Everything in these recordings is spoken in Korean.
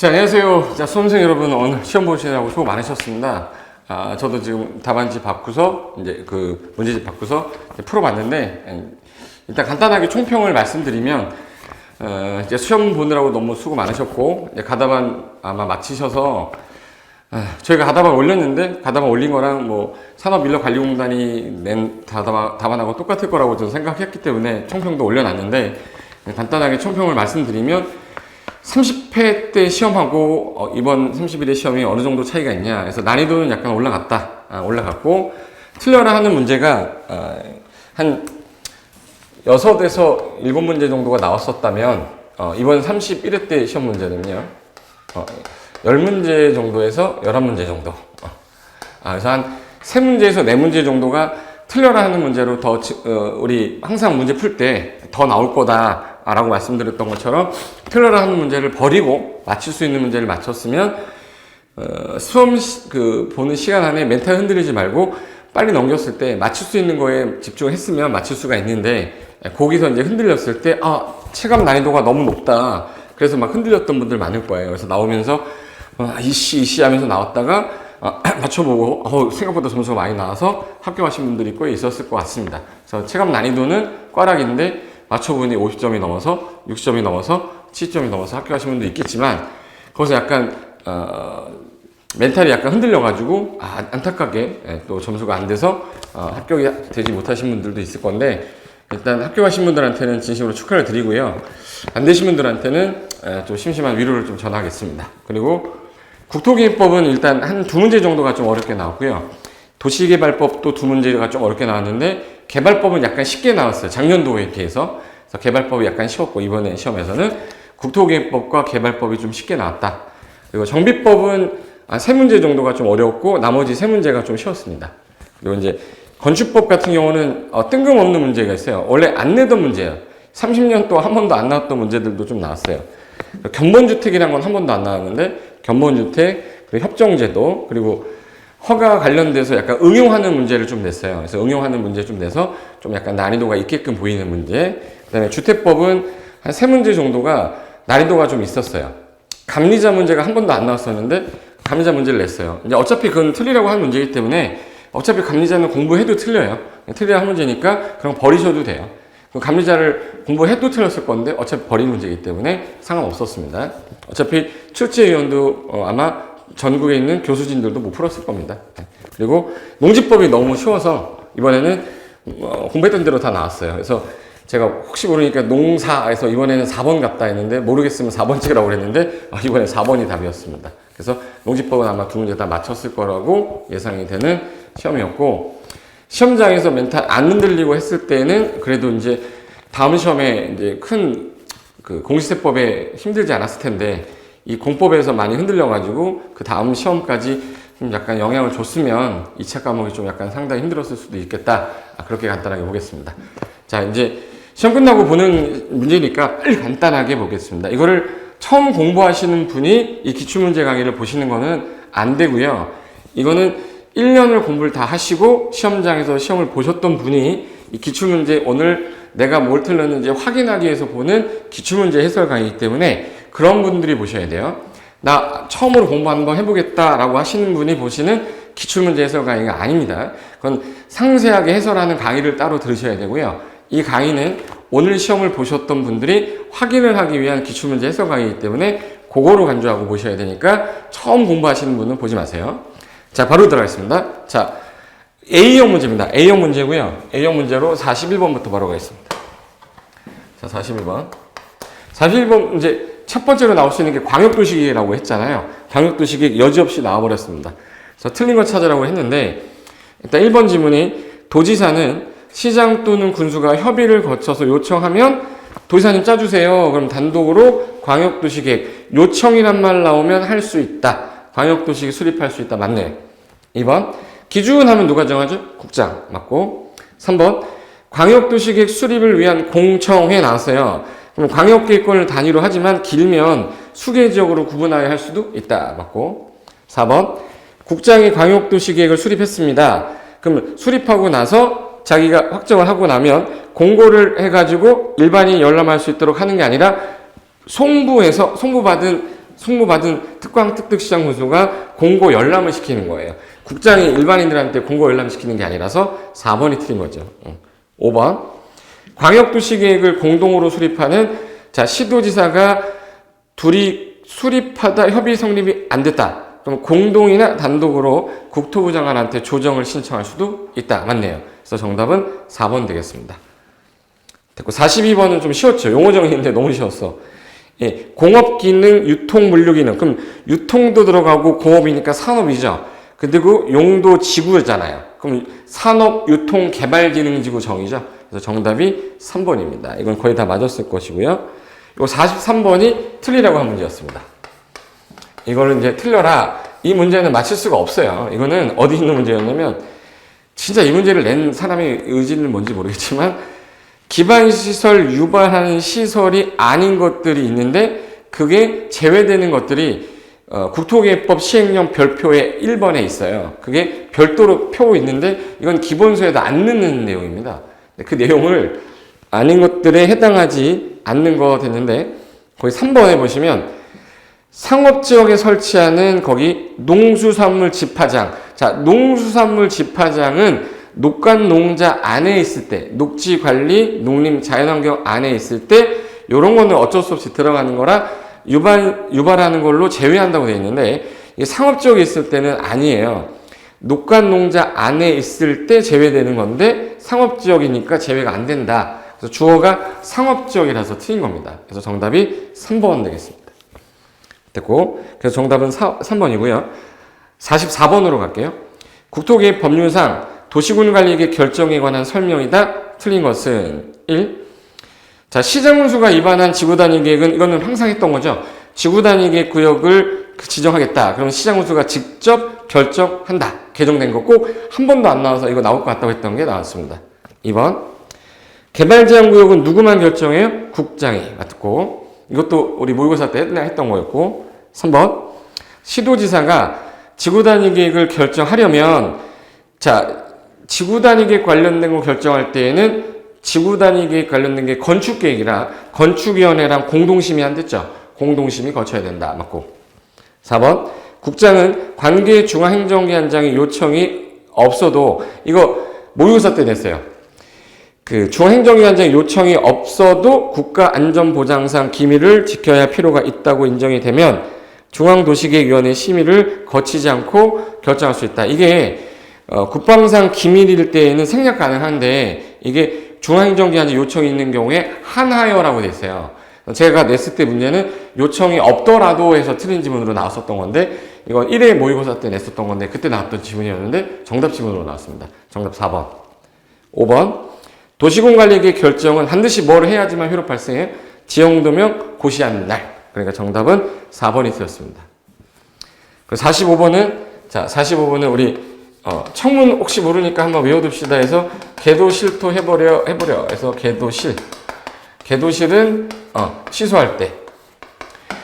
자, 안녕하세요. 자, 수험생 여러분, 오늘 시험 보시느라고 수고 많으셨습니다. 저도 지금 답안지 바꾸서, 이제 그 문제집 바꾸서 풀어봤는데, 일단 간단하게 총평을 말씀드리면, 이제 시험 보느라고 너무 수고 많으셨고, 이제 가답안 아마 마치셔서, 저희가 가답안 올렸는데, 가답안 올린 거랑 뭐, 산업인력관리공단이 낸 답안하고 똑같을 거라고 저는 생각했기 때문에 총평도 올려놨는데, 간단하게 총평을 말씀드리면, 30회 때 시험하고 이번 31회 시험이 어느 정도 차이가 있냐. 그래서 난이도는 약간 올라갔고 틀려라 하는 문제가 한 6에서 7문제 정도가 나왔었다면 이번 31회 때 시험 문제는요 10문제 정도에서 11문제 정도. 그래서 한 3문제에서 4문제 정도가 틀려라 하는 문제로 더 우리 항상 문제 풀 때 더 나올 거다 라고 말씀드렸던 것처럼 틀려라 하는 문제를 버리고 맞출 수 있는 문제를 맞췄으면 수험 보는 시간 안에 멘탈 흔들리지 말고 빨리 넘겼을 때 맞출 수 있는 거에 집중했으면 맞출 수가 있는데, 거기서 이제 흔들렸을 때 체감 난이도가 너무 높다, 그래서 막 흔들렸던 분들 많을 거예요. 그래서 나오면서 이씨 하면서 나왔다가 맞춰보고 생각보다 점수가 많이 나와서 합격하신 분들이 꽤 있었을 것 같습니다. 그래서 체감 난이도는 꽈락인데 맞춰보니 50점이 넘어서 60점이 넘어서 70점이 넘어서 합격하신 분도 있겠지만, 거기서 약간 멘탈이 약간 흔들려가지고 안타깝게 또 점수가 안 돼서 합격이 되지 못하신 분들도 있을 건데, 일단 합격하신 분들한테는 진심으로 축하를 드리고요. 안 되신 분들한테는 좀 심심한 위로를 좀 전하겠습니다. 그리고 국토기획법은 일단 한 2문제 정도가 좀 어렵게 나왔고요. 도시개발법도 2문제가 좀 어렵게 나왔는데, 개발법은 약간 쉽게 나왔어요. 작년도에 비해서. 그래서 개발법이 약간 쉬웠고, 이번에 시험에서는 국토기획법과 개발법이 좀 쉽게 나왔다. 그리고 정비법은 3문제 정도가 좀 어려웠고, 나머지 3문제가 좀 쉬웠습니다. 그리고 이제 건축법 같은 경우는 뜬금없는 문제가 있어요. 원래 안 내던 문제예요. 30년 동안 한 번도 안 나왔던 문제들도 좀 나왔어요. 견본주택이라는 건 한 번도 안 나왔는데, 견본주택, 그리고 협정제도, 그리고 허가 관련돼서 약간 응용하는 문제를 좀 냈어요. 그래서 응용하는 문제 좀 내서 좀 약간 난이도가 있게끔 보이는 문제. 그 다음에 주택법은 한 3문제 정도가 난이도가 좀 있었어요. 감리자 문제가 한 번도 안 나왔었는데 감리자 문제를 냈어요. 이제 어차피 그건 틀리라고 하는 문제이기 때문에 어차피 감리자는 공부해도 틀려요. 틀리라 한 문제니까 그럼 버리셔도 돼요. 감리자를 공부해도 틀렸을 건데 어차피 버린 문제이기 때문에 상관없었습니다. 어차피 출제위원도 아마 전국에 있는 교수진들도 못 풀었을 겁니다. 그리고 농지법이 너무 쉬워서 이번에는 공부했던 대로 다 나왔어요. 그래서 제가 혹시 모르니까 농사에서 이번에는 4번 같다 했는데, 모르겠으면 4번 찍으라고 그랬는데 이번에 4번이 답이었습니다. 그래서 농지법은 아마 2문제 다 맞췄을 거라고 예상이 되는 시험이었고, 시험장에서 멘탈 안 흔들리고 했을 때는 그래도 이제 다음 시험에 이제 큰 공시세법에 힘들지 않았을 텐데, 이 공법에서 많이 흔들려가지고 그 다음 시험까지 좀 약간 영향을 줬으면 2차 과목이 좀 약간 상당히 힘들었을 수도 있겠다. 그렇게 간단하게 보겠습니다. 자, 이제 시험 끝나고 보는 문제니까 빨리 간단하게 보겠습니다. 이거를 처음 공부하시는 분이 이 기출문제 강의를 보시는 거는 안 되고요. 이거는 1년을 공부를 다 하시고 시험장에서 시험을 보셨던 분이 이 기출문제, 오늘 내가 뭘 틀렸는지 확인하기 위해서 보는 기출문제 해설 강의이기 때문에 그런 분들이 보셔야 돼요. 나 처음으로 공부 한번 해보겠다라고 하시는 분이 보시는 기출문제 해설 강의가 아닙니다. 그건 상세하게 해설하는 강의를 따로 들으셔야 되고요. 이 강의는 오늘 시험을 보셨던 분들이 확인을 하기 위한 기출문제 해설 강의이기 때문에 그거로 간주하고 보셔야 되니까 처음 공부하시는 분은 보지 마세요. 자, 바로 들어가겠습니다. 자, A형 문제입니다. A형 문제고요. A형 문제로 41번부터 바로 가겠습니다. 자, 41번. 41번 문제 첫 번째로 나올 수 있는 게 광역도시계획이라고 했잖아요. 광역도시계획 여지없이 나와버렸습니다. 그래서 틀린 거 찾으라고 했는데, 일단 1번 지문이 도지사는 시장 또는 군수가 협의를 거쳐서 요청하면 도지사님 짜주세요. 그럼 단독으로 광역도시계획 요청이란 말 나오면 할 수 있다. 광역도시계획 수립할 수 있다. 맞네. 2번 기준 하면 누가 정하죠? 국장. 맞고. 3번 광역도시계획 수립을 위한 공청회 나왔어요. 그럼 광역계획권을 단위로 하지만 길면 수계지역으로 구분하여 할 수도 있다. 맞고. 4번 국장이 광역도시계획을 수립했습니다. 그럼 수립하고 나서 자기가 확정을 하고 나면 공고를 해가지고 일반인이 열람할 수 있도록 하는 게 아니라 송부받은 송무받은 특광 특특시장 군수가 공고 열람을 시키는 거예요. 국장이 일반인들한테 공고 열람 시키는 게 아니라서 4번이 틀린 거죠. 5번. 광역도시계획을 공동으로 수립하는, 자, 시도지사가 둘이 수립하다 협의 성립이 안 됐다. 그럼 공동이나 단독으로 국토부 장관한테 조정을 신청할 수도 있다. 맞네요. 그래서 정답은 4번 되겠습니다. 됐고, 42번은 좀 쉬웠죠. 용어 정의인데 너무 쉬웠어. 예, 공업기능, 유통물류기능. 그럼 유통도 들어가고 공업이니까 산업이죠. 그리고 용도 지구잖아요. 그럼 산업, 유통, 개발기능지구 정의죠. 그래서 정답이 3번입니다. 이건 거의 다 맞았을 것이고요. 이거 43번이 틀리라고 한 문제였습니다. 이거는 이제 틀려라. 이 문제는 맞힐 수가 없어요. 이거는 어디 있는 문제였냐면, 진짜 이 문제를 낸 사람의 의지는 뭔지 모르겠지만, 기반시설 유발하는 시설이 아닌 것들이 있는데, 그게 제외되는 것들이 국토계획법 시행령 별표에 1번에 있어요. 그게 별도로 표 있는데, 이건 기본소에도 안 넣는 내용입니다. 그 내용을 아닌 것들에 해당하지 않는 거 됐는데, 거기 3번에 보시면, 상업지역에 설치하는 거기 농수산물 집화장. 자, 농수산물 집화장은 녹간농자 안에 있을 때, 녹지관리, 농림, 자연환경 안에 있을 때, 요런 거는 어쩔 수 없이 들어가는 거라 유발하는 걸로 제외한다고 되어 있는데, 이게 상업지역에 있을 때는 아니에요. 녹간농자 안에 있을 때 제외되는 건데, 상업지역이니까 제외가 안 된다. 그래서 주어가 상업지역이라서 틀린 겁니다. 그래서 정답이 3번 되겠습니다. 됐고, 그래서 정답은 3번이고요. 44번으로 갈게요. 국토계획 법률상 도시군관리계획 결정에 관한 설명이다. 틀린 것은 1. 자, 시장군수가 위반한 지구단위 계획은, 이거는 항상 했던 거죠. 지구단위 계획 구역을 지정하겠다. 그러면 시장군수가 직접 결정한다. 개정된 거 꼭 한 번도 안 나와서 이거 나올 것 같다고 했던 게 나왔습니다. 2번. 개발제한구역은 누구만 결정해요? 국장이. 맞고. 이것도 우리 모의고사 때 옛날에 했던 거였고. 3번. 시도지사가 지구단위 계획을 결정하려면, 자, 지구단위 계획 관련된 거 결정할 때에는 지구단위 계획 관련된 게 건축계획이라 건축위원회랑 공동심의 안 됐죠? 공동심의 거쳐야 된다. 맞고. 4번. 국장은 관계 중앙행정기관장의 요청이 없어도, 이거 모의고사 때 냈어요. 그 중앙행정기관장의 요청이 없어도 국가안전보장상 기밀을 지켜야 할 필요가 있다고 인정이 되면 중앙도시계획위원회 심의를 거치지 않고 결정할 수 있다. 이게 국방상 기밀일 때에는 생략 가능한데, 이게 중앙행정기관장 요청이 있는 경우에 한하여라고 돼 있어요. 제가 냈을 때 문제는 요청이 없더라도 해서 틀린 지문으로 나왔었던 건데, 이건 1회 모의고사 때 냈었던 건데 그때 나왔던 지문이었는데 정답 지문으로 나왔습니다. 정답 4번. 5번. 도시군관리계획 결정은 반드시 뭘 해야지만 효력 발생해요? 지형도명 고시하는 날. 그러니까 정답은 4번이 되었습니다. 45번은, 자, 45번은 우리 청문 혹시 모르니까 한번 외워둡시다 해서 계도실토 해버려 해서 계도실은 취소할 때,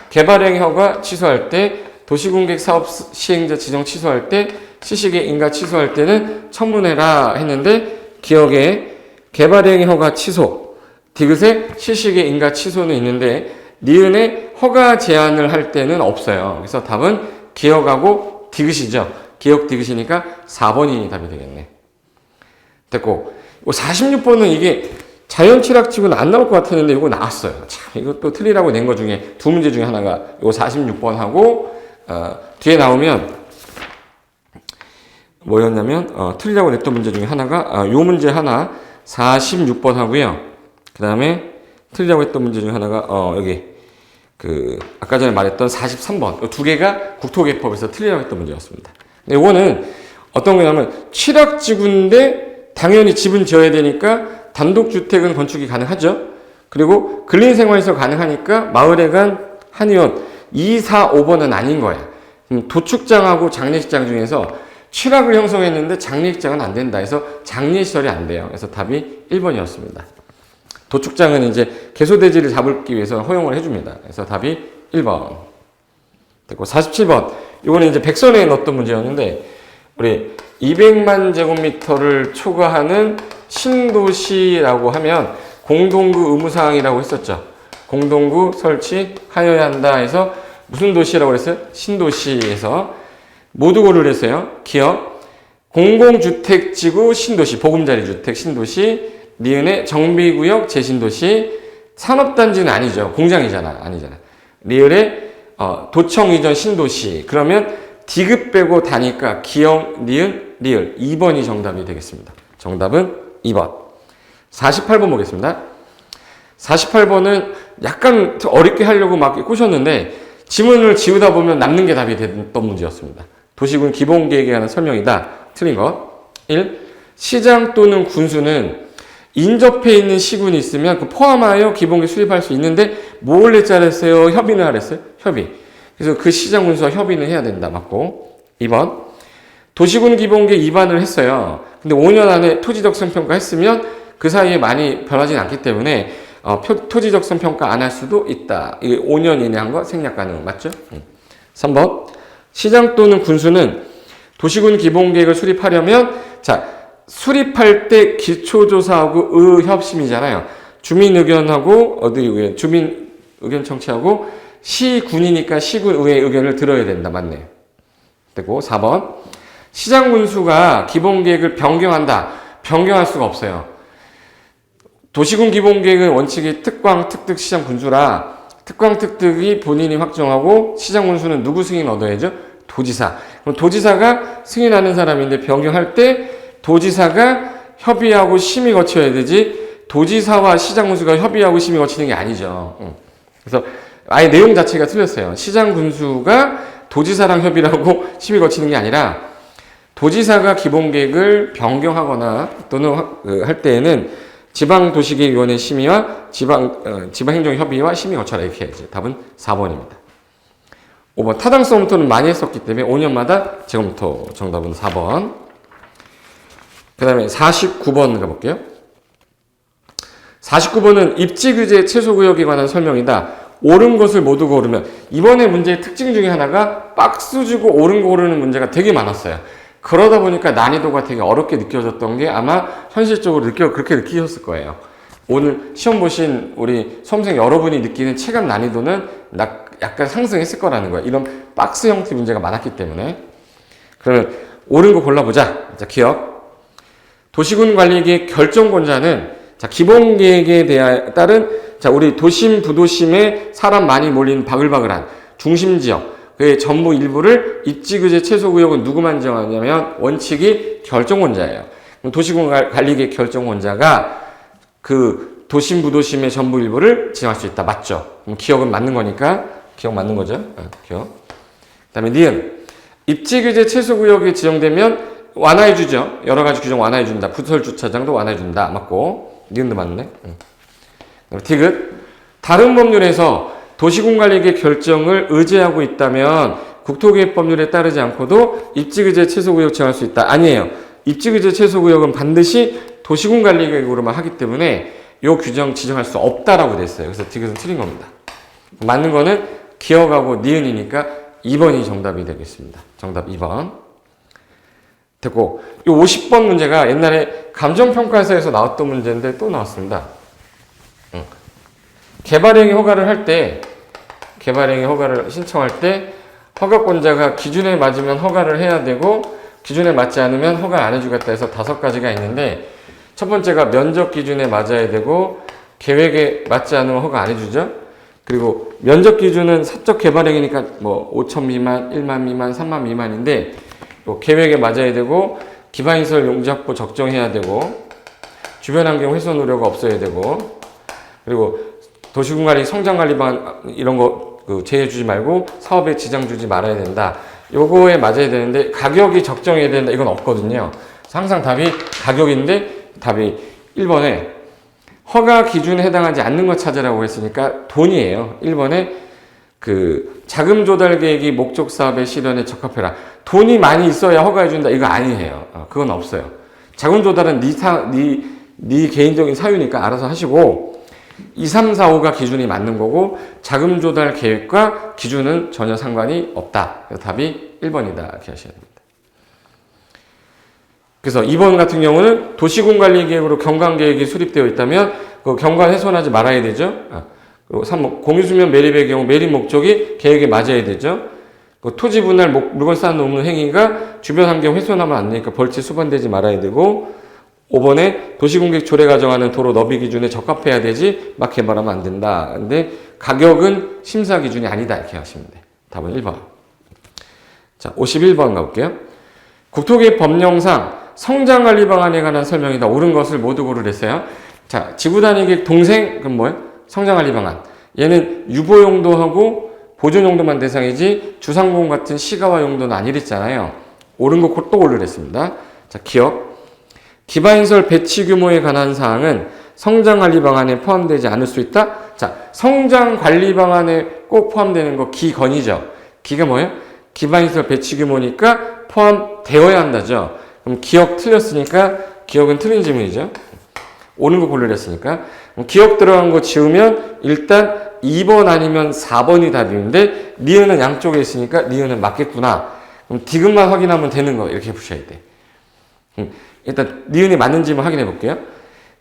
개발행 허가 취소할 때, 도시군계획 사업 시행자 지정 취소할 때, 시시계 인가 취소할 때는 청문회라 했는데, 기억에 개발행 허가 취소, 디귿에 시시계 인가 취소는 있는데 니은에 허가 제한을 할 때는 없어요. 그래서 답은 기억하고 디귿이죠. 기억 디귿이니까 4번이 답이 되겠네. 됐고, 46번은 이게 자연취락지구는 안 나올 것 같았는데 이거 나왔어요. 참, 이것도 틀리라고 낸 거 중에 두 문제 중에 하나가 이거 46번하고 뒤에 나오면 뭐였냐면 틀리라고 냈던 문제 중에 하나가 요 문제 하나 46번 하고요. 그 다음에 틀리라고 했던 문제 중에 하나가 여기 그 아까 전에 말했던 43번 두 개가 국토계획법에서 틀리라고 했던 문제였습니다. 근데 이거는 어떤 거냐면 취락지구인데 당연히 집은 지어야 되니까 단독주택은 건축이 가능하죠. 그리고 근린생활시설 가능하니까 마을에 간 한의원 2, 4, 5번은 아닌 거예요. 도축장하고 장례식장 중에서 취락을 형성했는데 장례식장은 안 된다 해서 장례시설이 안 돼요. 그래서 답이 1번이었습니다. 도축장은 이제 개소대지를 잡기 위해서 허용을 해줍니다. 그래서 답이 1번. 됐고 47번. 이거는 이제 백선에 넣었던 문제였는데 우리 200만 제곱미터를 초과하는 신도시라고 하면 공동구 의무사항이라고 했었죠. 공동구 설치하여야 한다 해서 무슨 도시라고 그랬어요? 신도시에서 모두 고르를 했어요. 기억, 공공주택지구 신도시, 보금자리주택 신도시, 니은의 정비구역 재신도시, 산업단지는 아니죠. 공장이잖아. 아니잖아. 리을의 도청 이전 신도시. 그러면 디귿 빼고 다니까 기억, 니은, 리을. 2번이 정답이 되겠습니다. 정답은 2번. 48번 보겠습니다. 48번은 약간 어렵게 하려고 막 꼬셨는데 지문을 지우다 보면 남는 게 답이 됐던 문제였습니다. 도시군 기본계획에 관한 설명이다. 틀린 거. 1. 시장 또는 군수는 인접해 있는 시군이 있으면 그 포함하여 기본계 수립할 수 있는데 뭘 했자랬어요? 협의는 하랬어요? 협의. 그래서 그 시장 군수와 협의는 해야 된다. 맞고. 2번. 도시군 기본계 위반을 했어요. 근데 5년 안에 토지적성 평가 했으면 그 사이에 많이 변하진 않기 때문에 토지적성 평가 안 할 수도 있다. 이게 5년 이내 한 거 생략 가능. 맞죠? 3번. 시장 또는 군수는 도시군 기본계획을 수립하려면 자 수립할 때 기초조사하고 의협심이잖아요. 주민 의견하고 어디 의견? 주민 의견 청취하고 시군이니까 시군 의회 의견을 들어야 된다. 맞네요. 되고 4번. 시장 군수가 기본계획을 변경한다. 변경할 수가 없어요. 도시군 기본계획은 원칙이 특광, 특득, 시장 군수라 특광, 특득이 본인이 확정하고 시장 군수는 누구 승인 얻어야죠? 도지사. 그럼 도지사가 승인하는 사람인데 변경할 때 도지사가 협의하고 심의 거쳐야 되지 도지사와 시장 군수가 협의하고 심의 거치는 게 아니죠. 그래서 아예 내용 자체가 틀렸어요. 시장 군수가 도지사랑 협의를 하고 심의 거치는 게 아니라 도지사가 기본계획을 변경하거나 또는 할 때에는 지방도시계획위원회 심의와 지방행정협의와 심의 거쳐라 이렇게 해야지. 답은 4번입니다. 5번 타당성부터는 많이 했었기 때문에 5년마다 지금부터 정답은 4번. 그 다음에 49번 가볼게요. 49번은 입지규제 최소구역에 관한 설명이다. 옳은 것을 모두 고르면 이번에 문제의 특징 중에 하나가 박스 주고 옳은 거 고르는 문제가 되게 많았어요. 그러다 보니까 난이도가 되게 어렵게 느껴졌던 게 아마 현실적으로 그렇게 느끼셨을 거예요. 오늘 시험 보신 우리 수험생 여러분이 느끼는 체감 난이도는 약간 상승했을 거라는 거예요. 이런 박스 형태 문제가 많았기 때문에. 그러면 옳은 거 골라보자. 자, 기억. 도시군 관리계획 결정권자는 자, 기본계획에 따른 자, 우리 도심, 부도심에 사람 많이 몰린 바글바글한 중심지역 그의 전부 일부를 입지규제 최소구역은 누구만 정하냐면 원칙이 결정권자예요. 도시군 관리계획 결정권자가 그 도심, 부도심의 전부 일부를 지정할 수 있다. 맞죠? 그럼 기억은 맞는 거니까 기억 맞는 거죠? 기억. 그 다음에 니은. 입지규제 최소구역이 지정되면 완화해주죠. 여러 가지 규정 완화해준다. 부설주차장도 완화해준다. 맞고. 니은도 맞네. 디귿. 다른 법률에서 도시군관리계획 결정을 의제하고 있다면 국토계획법률에 따르지 않고도 입지규제 최소구역 지정할 수 있다. 아니에요. 입지규제 최소구역은 반드시 도시군관리계획으로만 하기 때문에 이 규정 지정할 수 없다라고 됐어요. 그래서 디귿은 틀린 겁니다. 맞는 거는 기억하고 니은이니까 2번이 정답이 되겠습니다. 정답 2번. 됐고, 이 50번 문제가 옛날에 감정평가서에서 나왔던 문제인데 또 나왔습니다. 개발행위 허가를 할 때, 개발행위 허가를 신청할 때 허가권자가 기준에 맞으면 허가를 해야 되고 기준에 맞지 않으면 허가 안 해주겠다 해서 5가지가 있는데 첫 번째가 면적 기준에 맞아야 되고 계획에 맞지 않으면 허가 안 해주죠. 그리고 면적 기준은 사적 개발행위니까 뭐 5천 미만, 1만 미만, 3만 미만인데 또 계획에 맞아야 되고 기반시설 용지 확보 적정해야 되고 주변 환경 훼손 우려가 없어야 되고 그리고 도시군관리 성장관리 방 이런 거 제해 주지 말고 사업에 지장 주지 말아야 된다. 요거에 맞아야 되는데 가격이 적정해야 된다. 이건 없거든요. 항상 답이 가격인데 답이 1번에 허가 기준에 해당하지 않는 것 찾으라고 했으니까 돈이에요. 1번에 그 자금 조달 계획이 목적 사업의 실현에 적합해라. 돈이 많이 있어야 허가해 준다. 이거 아니에요. 그건 없어요. 자금 조달은 네 개인적인 사유니까 알아서 하시고 2, 3, 4, 5가 기준이 맞는 거고 자금 조달 계획과 기준은 전혀 상관이 없다. 그래서 답이 1번이다. 이렇게 하셔야 됩니다. 그래서 2번 같은 경우는 도시군관리계획으로 경관계획이 수립되어 있다면 그 경관 훼손하지 말아야 되죠. 그리고 3번 공유수면 매립의 경우 매립 목적이 계획에 맞아야 되죠. 토지 분할 물건 쌓아놓는 행위가 주변 환경 훼손하면 안 되니까 벌칙 수반되지 말아야 되고 5번에 도시공객 조례 가정하는 도로 너비 기준에 적합해야 되지 막 개발하면 안 된다. 근데 가격은 심사 기준이 아니다 이렇게 하시면 돼. 답은 1번. 자, 51번 가볼게요. 국토개혁 법령상 성장관리 방안에 관한 설명이다. 옳은 것을 모두 고르랬어요. 자, 지구단위계획 동생 그럼 뭐예요? 성장관리 방안. 얘는 유보 용도하고 보존 용도만 대상이지 주상공원 같은 시가화 용도는 아니랬잖아요. 옳은 거 또 고르랬습니다. 자, 기억. 기반시설 배치 규모에 관한 사항은 성장관리 방안에 포함되지 않을 수 있다. 자, 성장관리 방안에 꼭 포함되는 거 기건이죠. 기가 뭐예요? 기반시설 배치 규모니까 포함되어야 한다죠. 그럼 기억 틀렸으니까 기억은 틀린 질문이죠. 옳은 거 고르랬으니까. 기억 들어간 거 지우면 일단 2번 아니면 4번이 답인데 니은은 양쪽에 있으니까 니은은 맞겠구나. 그럼 디귿만 확인하면 되는 거 이렇게 보셔야 돼. 일단 니은이 맞는지만 확인해 볼게요.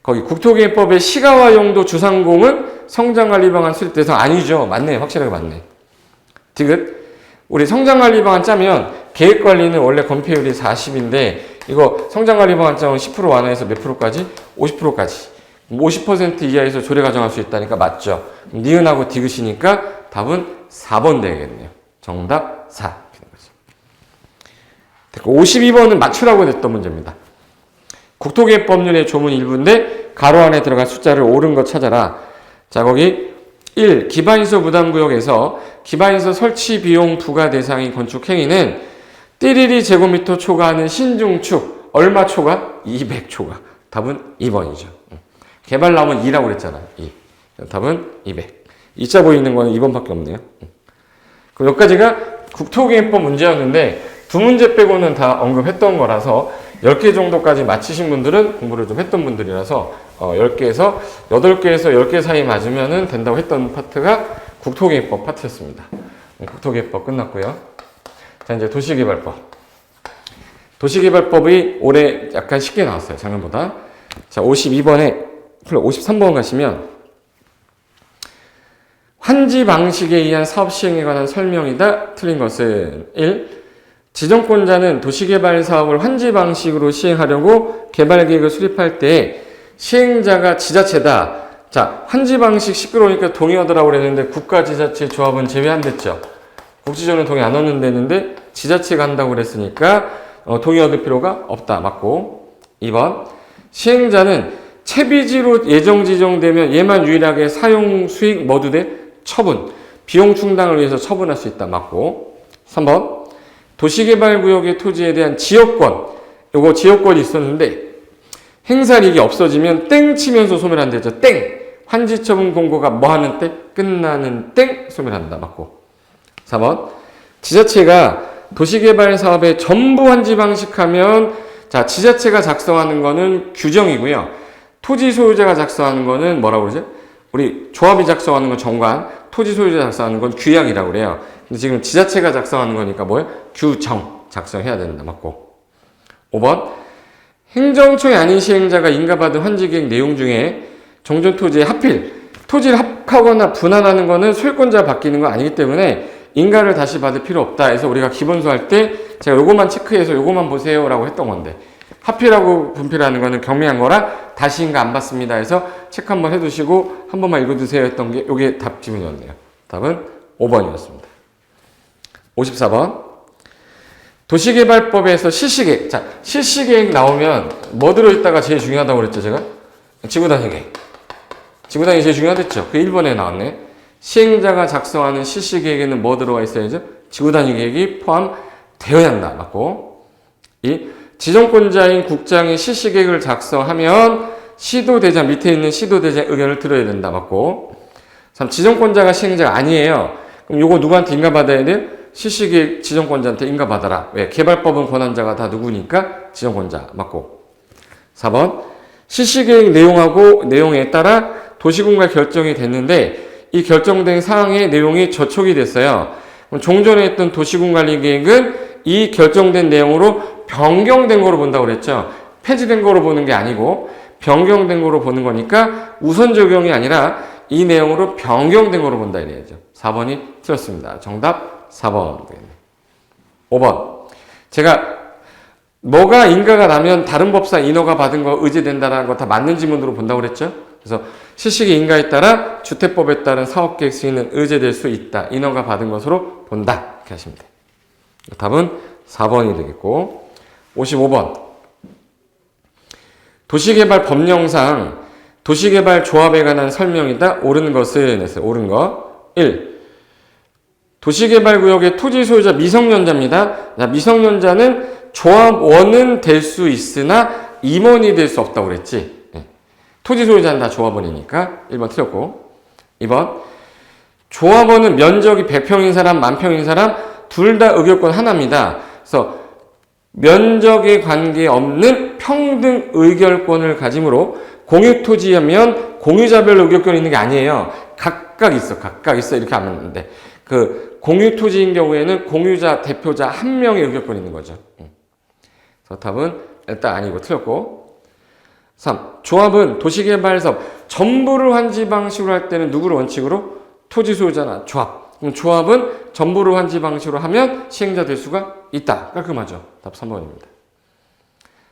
거기 국토개혁법의 시가화 용도 주상공은 성장관리 방안 수립 대상 아니죠. 맞네. 확실하게 맞네. 디귿. 우리 성장관리 방안 짜면 계획관리는 원래 건폐율이 40인데 이거 성장관리 방안 짜면 10% 완화해서 몇 프로까지? 50%까지. 50% 이하에서 조례 가정할 수 있다니까 맞죠. 니은하고 디귿이니까 답은 4번 되겠네요. 정답 4. 52번은 맞추라고 냈던 문제입니다. 국토개혁 법률의 조문 일부인데 가로 안에 들어간 숫자를 옳은 거 찾아라. 자, 거기 1. 기반시설 무담구역에서 기반시설 설치 비용 부과 대상인 건축 행위는 띠리리 제곱미터 초과하는 신중축 얼마 초과? 200초과. 답은 2번이죠. 개발 나오면 2라고 그랬잖아. 2. 답은 200. 2자 보이는 거는 2번밖에 없네요. 그럼 여기까지가 국토개혁법 문제였는데 두 문제 빼고는 다 언급했던 거라서 10개 정도까지 맞히신 분들은 공부를 좀 했던 분들이라서 10개에서 8개에서 10개 사이 맞으면 된다고 했던 파트가 국토개혁법 파트였습니다. 국토개혁법 끝났고요. 자, 이제 도시개발법. 도시개발법이 올해 약간 쉽게 나왔어요. 작년보다. 자, 53번 가시면 환지 방식에 의한 사업 시행에 관한 설명이다. 틀린 것은 1. 지정권자는 도시개발 사업을 환지 방식으로 시행하려고 개발계획을 수립할 때 시행자가 지자체다. 자, 환지 방식 시끄러우니까 동의하더라고 그랬는데 국가지자체 조합은 제외 안 됐죠. 국지조는 동의 안 얻는다는데 지자체가 한다고 그랬으니까 동의 얻을 필요가 없다. 맞고. 2번. 시행자는 채비지로 예정 지정되면 얘만 유일하게 사용 수익 뭐도 돼? 처분. 비용 충당을 위해서 처분할 수 있다. 맞고. 3번. 도시개발구역의 토지에 대한 지역권. 요거 지역권이 있었는데 행사이익이 없어지면 땡 치면서 소멸한대죠. 땡. 환지처분 공고가 뭐 하는 때? 끝나는 땡 소멸한다. 맞고. 4번. 지자체가 도시개발 사업의 전부 환지 방식하면 자, 지자체가 작성하는 거는 규정이고요. 토지 소유자가 작성하는 거는 뭐라고 그러죠? 우리 조합이 작성하는 건 정관, 토지 소유자 작성하는 건 규약이라고 그래요. 근데 지금 지자체가 작성하는 거니까 뭐예요? 규정 작성해야 된다. 맞고. 5번. 행정청이 아닌 시행자가 인가받은 환지계획 내용 중에 정전토지에 하필 토지를 합하거나 분할하는 거는 소유권자가 바뀌는 건 아니기 때문에 인가를 다시 받을 필요 없다 해서 우리가 기본소 할 때 제가 요것만 체크해서 요것만 보세요 라고 했던 건데 합필하고 분필하는 거는 경미한 거라 다시 인가 안 받습니다 해서 체크 한번 해두시고 한 번만 읽어두세요 했던 게 요게 답 지문이었네요. 답은 5번이었습니다. 54번. 도시개발법에서 실시계획. 자, 실시계획 나오면 뭐 들어있다가 제일 중요하다고 그랬죠, 제가? 지구단위계획. 지구단위 제일 중요하댔죠? 그 1번에 나왔네. 시행자가 작성하는 실시계획에는 뭐 들어가 있어야죠? 지구단위계획이 포함되어야 한다. 맞고. 2. 지정권자인 국장이 실시계획을 작성하면 시도대장, 밑에 있는 시도대장 의견을 들어야 된다. 맞고. 3. 지정권자가 시행자가 아니에요. 그럼 요거 누구한테 인가받아야 돼요? 실시계획 지정권자한테 인가받아라. 왜? 개발법은 권한자가 다 누구니까? 지정권자. 맞고. 4번. 실시계획 내용하고 내용에 따라 도시공간 결정이 됐는데 이 결정된 사항의 내용이 저촉이 됐어요. 그럼 종전에 했던 도시군관리계획은 이 결정된 내용으로 변경된 거로 본다고 그랬죠. 폐지된 거로 보는 게 아니고 변경된 거로 보는 거니까 우선 적용이 아니라 이 내용으로 변경된 거로 본다 이래야죠. 4번이 틀렸습니다. 정답 4번 되겠네. 5번. 제가 뭐가 인가가 나면 다른 법사 인허가 받은 거 의제된다라는 거 다 맞는 지문으로 본다고 그랬죠? 그래서 시식의 인가에 따라 주택법에 따른 사업계획 승인은 의제될 수 있다. 인허가 받은 것으로 본다. 이렇게 하시면 돼요. 답은 4번이 되겠고 55번. 도시개발 법령상 도시개발 조합에 관한 설명이다. 옳은 것은 했어요. 옳은 거. 1. 도시개발구역의 토지 소유자 미성년자입니다. 자, 미성년자는 조합원은 될 수 있으나 임원이 될 수 없다고 그랬지. 네. 토지 소유자는 다 조합원이니까 1번 틀렸고 2번. 조합원은 면적이 100평인 사람, 10,000평인 사람 둘 다 의결권 하나입니다. 그래서 면적에 관계없는 평등 의결권을 가지므로 공유토지하면 공유자별 의결권이 있는 게 아니에요. 각각 있어. 이렇게 하면 되는데 그 공유토지인 경우에는 공유자, 대표자 한 명의 의결권이 있는 거죠. 그래서 답은 일단 아니고 틀렸고 3. 조합은 도시개발사업 전부를 환지 방식으로 할 때는 누구를 원칙으로? 토지 소유자나 조합. 그럼 조합은 전부를 환지 방식으로 하면 시행자 될 수가 있다. 깔끔하죠. 답 3번입니다.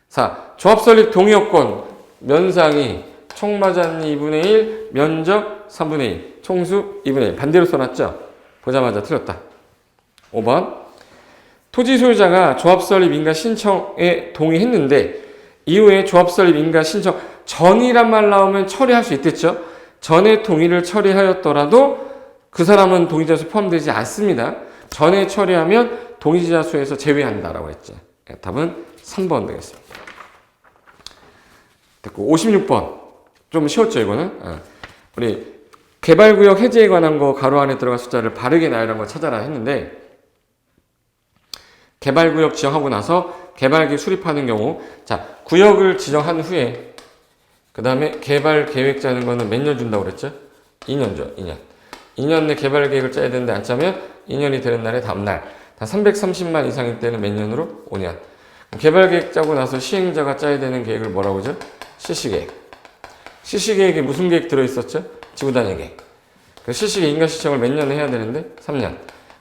4. 조합 설립 동의요건 면상이 총마잔리 2분의 1, 면적 3분의 1, 총수 2분의 1. 반대로 써놨죠? 보자마자 틀렸다. 5번. 토지 소유자가 조합 설립 인가 신청에 동의했는데 이후에 조합 설립 인가 신청 전이란 말 나오면 처리할 수 있겠죠? 전에 동의를 처리하였더라도 그 사람은 동의자 수에 포함되지 않습니다. 전에 처리하면 동의자 수에서 제외한다라고 했죠. 답은 3번 되겠습니다. 됐고 56번. 좀 쉬웠죠 이거는? 우리 개발구역 해제에 관한 거 가로 안에 들어간 숫자를 바르게 나열한 걸 찾아라 했는데 개발구역 지정하고 나서 개발계획 수립하는 경우 자 구역을 지정한 후에 그 다음에 개발계획 짜는 거는 몇 년 준다고 그랬죠? 2년죠. 2년 내 개발계획을 짜야 되는데 안 짜면 2년이 되는 날에 다음날 다 330만 이상일 때는 몇 년으로? 5년. 개발계획 짜고 나서 시행자가 짜야 되는 계획을 뭐라고 하죠? 실시계획. 실시계획에 무슨 계획 들어있었죠? 지구단위 계획. 실시계획 인가시청을 몇 년에 해야 되는데? 3년.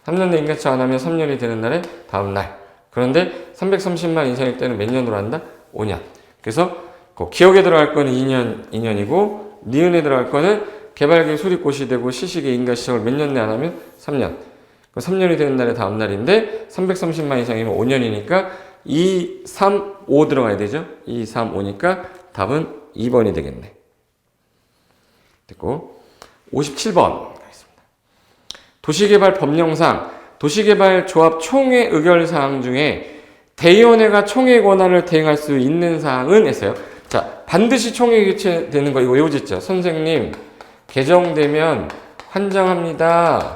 3년 내 인가시청 안 하면 3년이 되는 날에 다음날. 그런데 330만 이상일 때는 몇 년으로 한다? 5년. 그래서 그 기억에 들어갈 거는 2년이고 니은에 들어갈 거는 개발계획 수립고시 되고 실시계획 인가시청을 몇 년 내 안 하면 3년. 3년이 되는 날에 다음 날인데 330만 이상이면 5년이니까 2, 3, 5 들어가야 되죠? 2, 3, 5니까 답은 2번이 되겠네. 됐고 57번 가겠습니다. 도시개발 법령상 도시개발 조합 총회 의결사항 중에 대의원회가 총회 권한을 대행할 수 있는 사항은 했어요. 자, 반드시 총회 개최되는 거 이거 외우셨죠? 선생님 개정되면 환장합니다.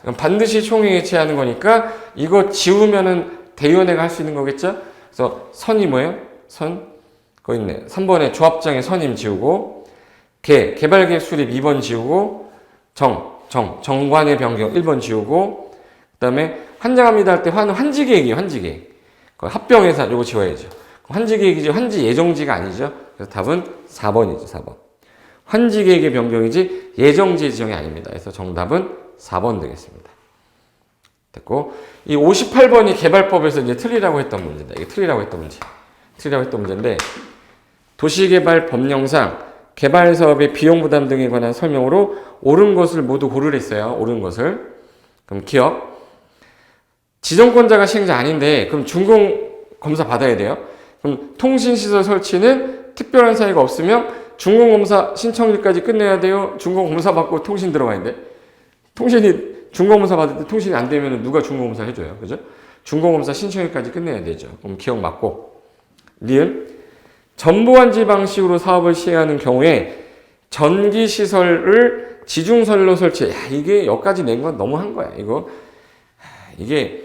이건 반드시 총회 개최하는 거니까 이거 지우면은 대의원회가 할 수 있는 거겠죠? 그래서 선이 뭐예요? 선? 거기 있네. 3번에 조합장의 선임 지우고 개발계획 수립 2번 지우고 정관의 변경 1번 지우고 그 다음에 환장합니다 할 때 환지계획이에요. 환지계획. 합병회사 요거 지워야죠. 환지계획이지 환지 예정지가 아니죠. 그래서 답은 4번이죠. 4번. 환지계획의 변경이지 예정지 지정이 아닙니다. 그래서 정답은 4번 되겠습니다. 됐고 이 58번이 개발법에서 이제 틀리라고 했던 문제다. 이게 틀리라고 했던 문제인데 도시개발 법령상 개발사업의 비용 부담 등에 관한 설명으로 옳은 것을 모두 고르랬어요. 옳은 것을. 그럼 기억. 지정권자가 시행자 아닌데 그럼 준공검사 받아야 돼요. 그럼 통신시설 설치는 특별한 사유가 없으면 준공검사 신청일까지 끝내야 돼요. 준공검사 받고 통신 들어가야 돼. 통신이 준공검사 받을 때 통신이 안 되면 누가 준공검사 해줘요. 그죠? 준공검사 신청일까지 끝내야 되죠. 그럼 기억 맞고. 니은. 전부환지 방식으로 사업을 시행하는 경우에 전기시설을 지중선로 설치. 야, 이게 여기까지 낸 건 너무한 거야. 이게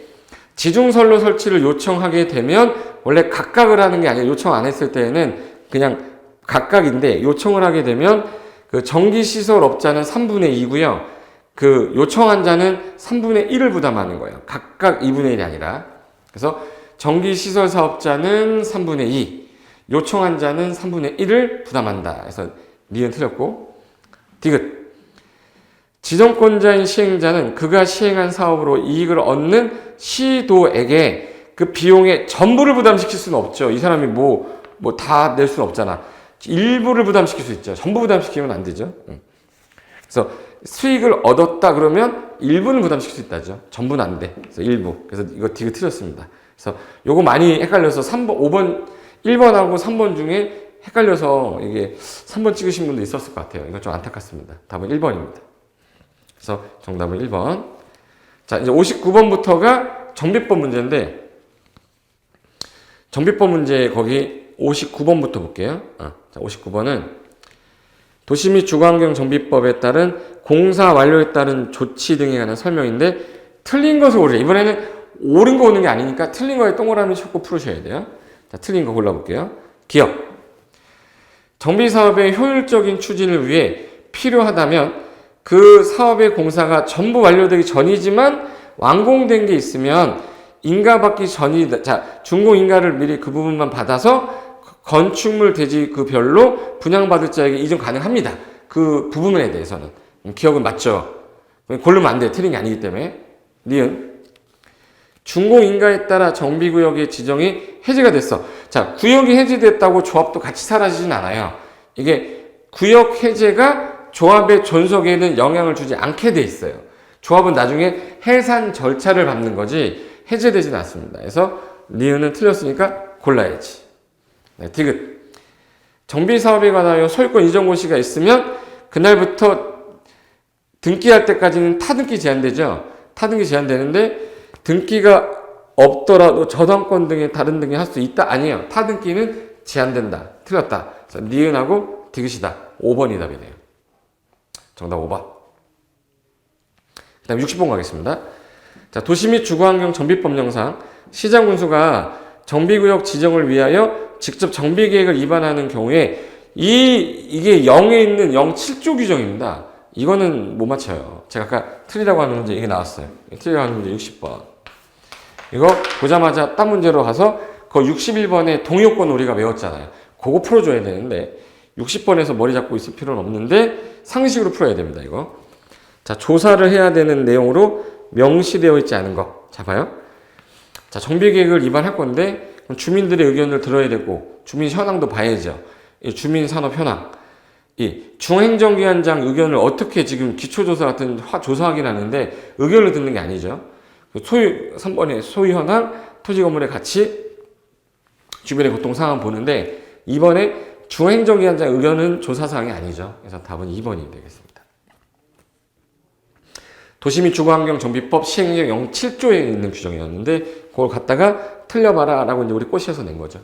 지중선로 설치를 요청하게 되면 원래 각각을 하는 게 아니라 요청 안 했을 때에는 그냥 각각인데 요청을 하게 되면 그 전기시설업자는 3분의 2고요. 그 요청한 자는 3분의 1을 부담하는 거예요. 각각 2분의 1이 아니라. 그래서 전기시설 사업자는 3분의 2, 요청한 자는 3분의 1을 부담한다. 그래서 니은 틀렸고 디귿. 지정권자인 시행자는 그가 시행한 사업으로 이익을 얻는 시도에게 그 비용의 전부를 부담시킬 수는 없죠. 이 사람이 뭐 다 낼 수는 없잖아. 일부를 부담시킬 수 있죠. 전부 부담시키면 안 되죠. 그래서 수익을 얻었다 그러면 일부는 부담시킬 수 있다죠. 전부는 안 돼. 그래서 일부. 그래서 이거 디귿 틀렸습니다. 그래서 요거 많이 헷갈려서 3번, 5번, 1번하고 3번 중에 헷갈려서 이게 3번 찍으신 분도 있었을 것 같아요. 이거 좀 안타깝습니다. 답은 1번입니다. 그래서 정답은 1번. 자, 이제 59번부터가 정비법 문제인데, 정비법 문제 거기 59번부터 볼게요. 자, 59번은 도시 및 주거환경 정비법에 따른 공사 완료에 따른 조치 등에 관한 설명인데, 틀린 것을 고르세요. 이번에는 옳은 거 오는 게 아니니까 틀린 거에 동그라미 쳐고 풀으셔야 돼요. 자, 틀린 거 골라볼게요. 기억. 정비 사업의 효율적인 추진을 위해 필요하다면 그 사업의 공사가 전부 완료되기 전이지만 완공된 게 있으면 인가 받기 전이다. 자, 준공 인가를 미리 그 부분만 받아서 건축물 대지 그 별로 분양받을 자에게 이전 가능합니다. 그 부분에 대해서는. 기억은 맞죠? 고르면 안 돼. 틀린 게 아니기 때문에. 니은. 준공 인가에 따라 정비구역의 지정이 해제가 됐어. 자, 구역이 해제됐다고 조합도 같이 사라지진 않아요. 이게 구역 해제가 조합의 존속에는 영향을 주지 않게 돼 있어요. 조합은 나중에 해산 절차를 밟는 거지 해제되진 않습니다. 그래서 니은은 틀렸으니까 골라야지. 네, 디귿. 정비 사업에 관하여 소유권 이전 고시가 있으면 그날부터 등기할 때까지는 타등기 제한되죠. 타등기 제한되는데 등기가 없더라도 저당권 등의 다른 등기 할 수 있다? 아니에요. 타등기는 제한된다. 틀렸다. 그래서 니은하고 디귿이다. 5번이 답이네요. 정답 5번. 그 다음 60번 가겠습니다. 자, 도시 및 주거환경 정비법령상 시장군수가 정비구역 지정을 위하여 직접 정비계획을 위반하는 경우에 이게 0에 있는 07조 규정입니다. 이거는 못 맞춰요. 제가 아까 틀리라고 하는 문제 이게 나왔어요. 틀리라고 하는 문제 60번. 이거 보자마자 딴 문제로 가서 그 61번에 동의요건 우리가 외웠잖아요. 그거 풀어줘야 되는데 60번에서 머리 잡고 있을 필요는 없는데 상식으로 풀어야 됩니다. 이거. 자, 조사를 해야 되는 내용으로 명시되어 있지 않은 거. 자, 봐요. 자, 정비계획을 위반할 건데 주민들의 의견을 들어야 되고 주민 현황도 봐야죠. 이 주민산업 현황. 이 중행정기관장 의견을 어떻게 지금 기초조사 같은 조사 확인하는데 의견을 듣는 게 아니죠. 3번에 소유 현황, 토지 건물의 가치, 주변의 교통 상황 보는데 2번에 중행정기관장 의견은 조사사항이 아니죠. 그래서 답은 2번이 되겠습니다. 도시 및 주거환경 정비법 시행령 07조에 있는 규정이었는데 그걸 갖다가 틀려봐라 라고 이제 우리 꼬시에서 낸 거죠.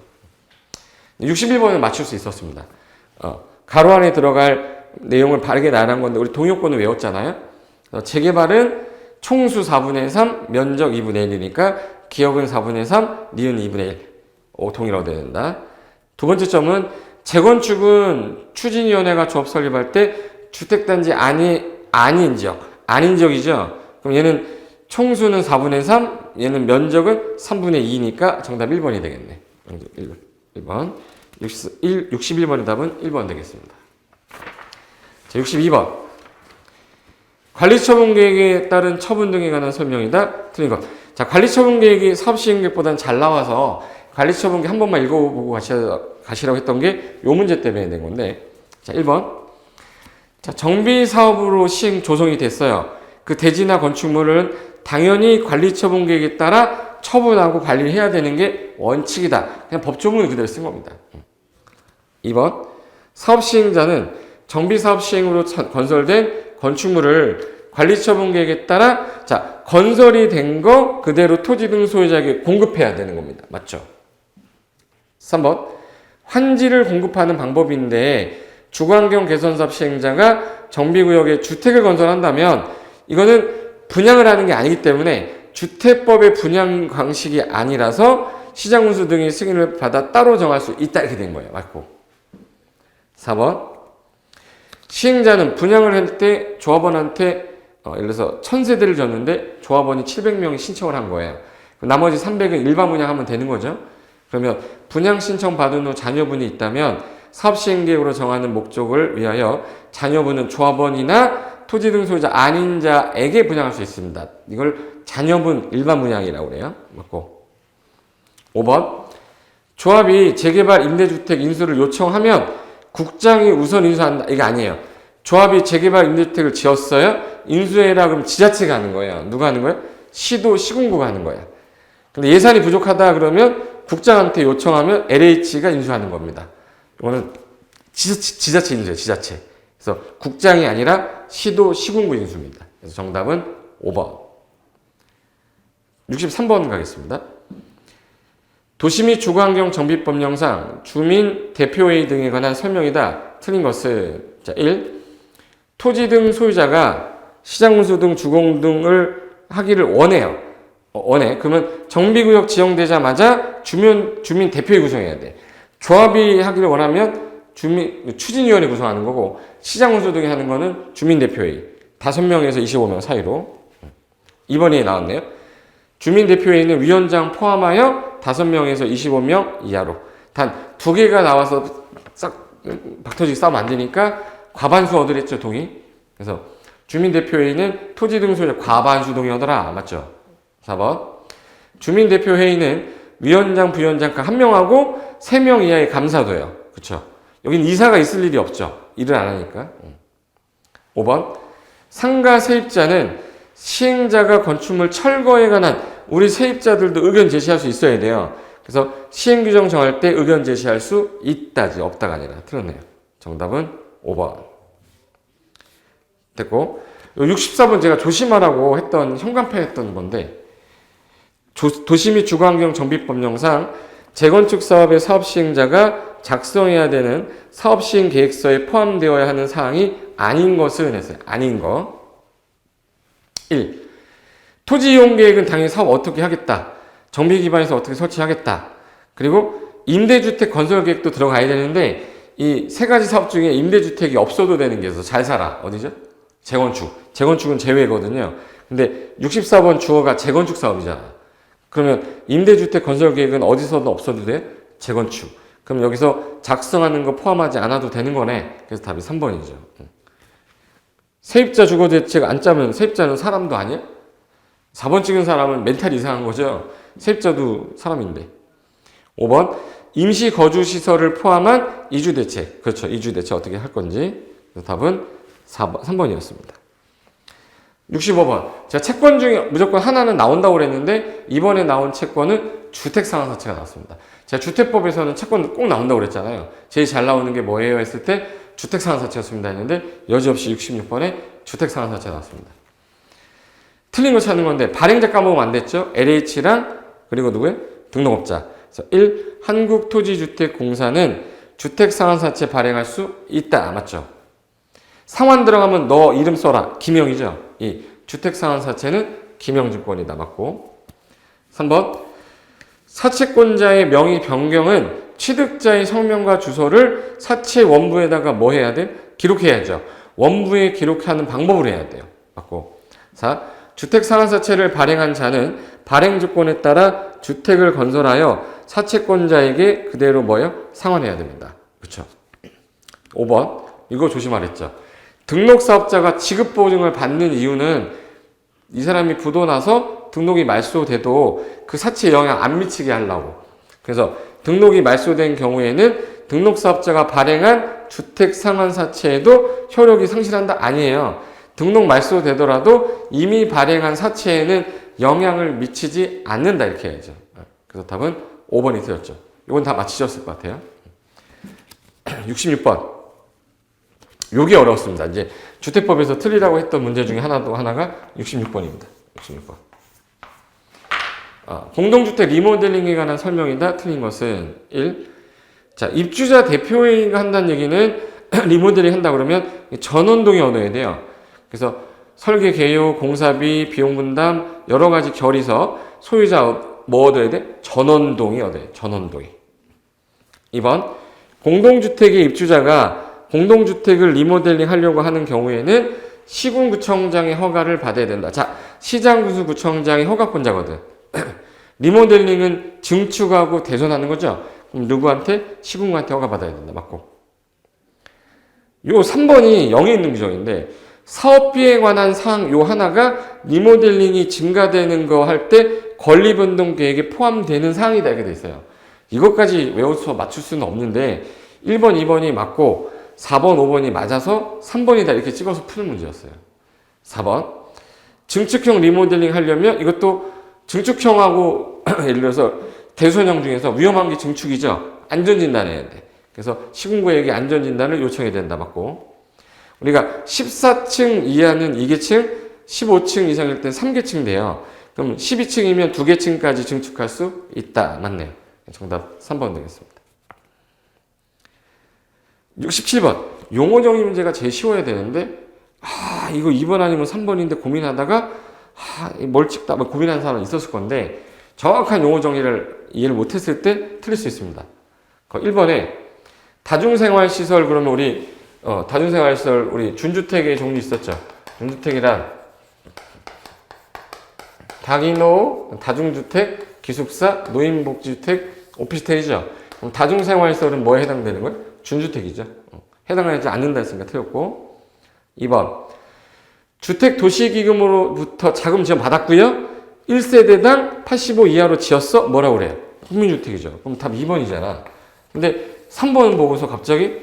61번은 맞출 수 있었습니다. 가로 안에 들어갈 내용을 바르게 나열한 건데 우리 동요권을 외웠잖아요. 재개발은 총수 4분의 3, 면적 2분의 1이니까 기억은 4분의 3, 니은 2분의 1. 동일하게 된다. 두 번째 점은 재건축은 추진위원회가 조합 설립할 때 주택단지 아닌 지역이죠. 그럼 얘는 총수는 4분의 3, 얘는 면적은 3분의 2니까 정답 1번이 되겠네. 1번. 61번의 답은 1번 되겠습니다. 자, 62번. 관리처분 계획에 따른 처분 등에 관한 설명이다. 틀린 것. 자, 관리처분 계획이 사업시행계획보다는 잘 나와서 관리처분 계획 한 번만 읽어보고 가시라고 했던 게 요 문제 때문에 낸 건데. 자, 1번. 자, 정비 사업으로 시행 조성이 됐어요. 그 대지나 건축물은 당연히 관리처분 계획에 따라 처분하고 관리를 해야 되는 게 원칙이다. 그냥 법조문을 그대로 쓴 겁니다. 2번. 사업 시행자는 정비 사업 시행으로 건설된 건축물을 관리처분 계획에 따라 자, 건설이 된 거 그대로 토지 등 소유자에게 공급해야 되는 겁니다. 맞죠? 3번. 환지를 공급하는 방법인데 주거환경 개선 사업 시행자가 정비구역에 주택을 건설한다면 이거는 분양을 하는 게 아니기 때문에 주택법의 분양 방식이 아니라서 시장군수 등의 승인을 받아 따로 정할 수 있다 이렇게 된 거예요. 맞고. 4번. 시행자는 분양을 할 때 조합원한테 예를 들어서 1000세대를 줬는데 조합원이 700명이 신청을 한 거예요. 나머지 300은 일반 분양하면 되는 거죠. 그러면 분양 신청 받은 후 자녀분이 있다면 사업 시행 계획으로 정하는 목적을 위하여 자녀분은 조합원이나 토지 등 소유자 아닌 자에게 분양할 수 있습니다. 이걸 자녀분 일반 분양이라고 그래요. 맞고. 5번. 조합이 재개발 임대주택 인수를 요청하면 국장이 우선 인수한다. 이게 아니에요. 조합이 재개발 임대주택을 지었어요. 인수해라 그러면 지자체가 하는 거예요. 누가 하는 거예요? 시도, 시군구가 하는 거예요. 근데 예산이 부족하다 그러면 국장한테 요청하면 LH가 인수하는 겁니다. 이거는 지자체 인수예요. 지자체. 그래서 국장이 아니라 시도, 시군구 인수입니다. 그래서 정답은 5번. 63번 가겠습니다. 도시 및 주거환경 정비법령상 주민 대표회의 등에 관한 설명이다. 틀린 것은 자, 1. 토지 등 소유자가 시장군수 등 주공 등을 하기를 원해요. 원해. 그러면 정비구역 지정되자마자 주민 대표회 구성해야 돼. 조합이 하기를 원하면 추진위원회 구성하는 거고 시장군수 등이 하는 거는 주민대표회의. 5명에서 25명 사이로. 2번이 나왔네요. 주민대표회의는 위원장 포함하여 5명에서 25명 이하로. 단 2개가 나와서 싹 박터지게 싸우면 안 되니까 과반수 얻으랬죠, 동의. 그래서 주민대표회의는 토지 등 소유자 과반수 동의하더라. 맞죠? 4번. 주민대표회의는 위원장, 부위원장 각 1명하고 3명 이하의 감사도예요. 그쵸? 여긴 이사가 있을 일이 없죠. 일을 안 하니까. 5번. 상가 세입자는 시행자가 건축물 철거에 관한 우리 세입자들도 의견 제시할 수 있어야 돼요. 그래서 시행규정 정할 때 의견 제시할 수 있다지 없다가 아니라 틀렸네요. 정답은 5번. 됐고 64번 제가 조심하라고 했던 현관패했던 건데 도시 및 주거환경 정비법령상 재건축 사업의 사업 시행자가 작성해야 되는 사업 시행 계획서에 포함되어야 하는 사항이 아닌 것은 했어요. 아닌 거. 1. 토지 이용 계획은 당연히 사업 어떻게 하겠다. 정비 기반에서 어떻게 설치하겠다. 그리고 임대주택 건설 계획도 들어가야 되는데 이 세 가지 사업 중에 임대주택이 없어도 되는 게 있어서 잘 살아. 어디죠? 재건축. 재건축은 제외거든요. 근데 64번 주어가 재건축 사업이잖아. 그러면 임대주택 건설 계획은 어디서도 없어도 돼? 재건축. 그럼 여기서 작성하는 거 포함하지 않아도 되는 거네. 그래서 답이 3번이죠. 세입자 주거 대책 안 짜면 세입자는 사람도 아니야? 4번 찍은 사람은 멘탈이 이상한 거죠. 세입자도 사람인데. 5번 임시 거주 시설을 포함한 이주 대책. 그렇죠. 이주 대책 어떻게 할 건지. 그래서 답은 3번이었습니다. 65번. 제가 채권 중에 무조건 하나는 나온다고 그랬는데 이번에 나온 채권은 주택상환사채가 나왔습니다. 제가 주택법에서는 채권 꼭 나온다고 그랬잖아요. 제일 잘 나오는 게 뭐예요? 했을 때 주택상환사채였습니다 했는데 여지없이 66번에 주택상환사채 나왔습니다. 틀린 거 찾는 건데 발행자 까먹으면 안 됐죠? LH랑 그리고 누구예요? 등록업자. 그래서 1. 한국토지주택공사는 주택상환사채 발행할 수 있다. 맞죠? 상환 들어가면 너 이름 써라. 김영이죠? 이 주택상환사채는 김영증권이다. 맞고. 3번 사채권자의 명의 변경은 취득자의 성명과 주소를 사채 원부에다가 뭐 해야 돼? 기록해야죠. 원부에 기록하는 방법을 해야 돼요. 맞고. 4. 주택상환사채를 발행한 자는 발행조건에 따라 주택을 건설하여 사채권자에게 그대로 뭐요? 상환해야 됩니다. 그렇죠? 5번 이거 조심하랬죠. 등록사업자가 지급보증을 받는 이유는 이 사람이 부도 나서 등록이 말소돼도 그 사채에 영향 안 미치게 하려고. 그래서 등록이 말소된 경우에는 등록사업자가 발행한 주택상환사채에도 효력이 상실한다? 아니에요. 등록 말소되더라도 이미 발행한 사채에는 영향을 미치지 않는다. 이렇게 해야죠. 그래서 답은 5번이 틀렸죠. 이건 다 맞히셨을 것 같아요. 66번. 요게 어려웠습니다. 이제 주택법에서 틀리라고 했던 문제 중에 하나가 66번입니다. 66번. 공동주택 리모델링에 관한 설명이다. 틀린 것은 1. 자, 입주자 대표회의가 한다는 얘기는 리모델링 한다 그러면 전원동의 얻어야 돼요. 그래서 설계 개요, 공사비, 비용 분담 여러 가지 결의서 소유자 뭐 얻어야 돼? 전원동이 얻어야 돼. 전원동이. 2번 공동주택의 입주자가 공동주택을 리모델링 하려고 하는 경우에는 시군구청장의 허가를 받아야 된다. 자, 시장군수구청장이 허가권자거든. 리모델링은 증축하고 대손하는 거죠. 그럼 누구한테? 시군구한테 허가 받아야 된다. 맞고. 요 3번이 0에 있는 규정인데 사업비에 관한 사항 요 하나가 리모델링이 증가되는 거 할 때 권리변동 계획에 포함되는 사항이다 이렇게 돼 있어요. 이것까지 외워서 맞출 수는 없는데 1번, 2번이 맞고 4번, 5번이 맞아서 3번이다 이렇게 찍어서 푸는 문제였어요. 4번 증축형 리모델링 하려면 이것도 증축형하고 예를 들어서 대손형 중에서 위험한 게 증축이죠. 안전진단해야 돼. 그래서 시군구역에 안전진단을 요청해야 된다 맞고 우리가 14층 이하는 2계층 15층 이상일 땐 3계층 돼요. 그럼 12층이면 2계층까지 증축할 수 있다. 맞네요. 정답 3번 되겠습니다. 67번 용어정의 문제가 제일 쉬워야 되는데 이거 2번 아니면 3번인데 고민하다가 뭘 찍다 고민하는 사람은 있었을 건데 정확한 용어 정의를 이해를 못했을 때 틀릴 수 있습니다. 1번에 다중생활시설 그러면 우리 다중생활시설 우리 준주택의 종류 있었죠. 준주택이란 다기노, 다중주택, 기숙사, 노인복지주택, 오피스텔이죠. 그럼 다중생활시설은 뭐에 해당되는 거예요? 준주택이죠. 해당하지 않는다 했으니까 틀렸고 2번 주택도시기금으로부터 자금 지원 받았고요. 1세대당 85 이하로 지었어? 뭐라고 그래요? 국민주택이죠. 그럼 답 2번이잖아. 근데 3번 보고서 갑자기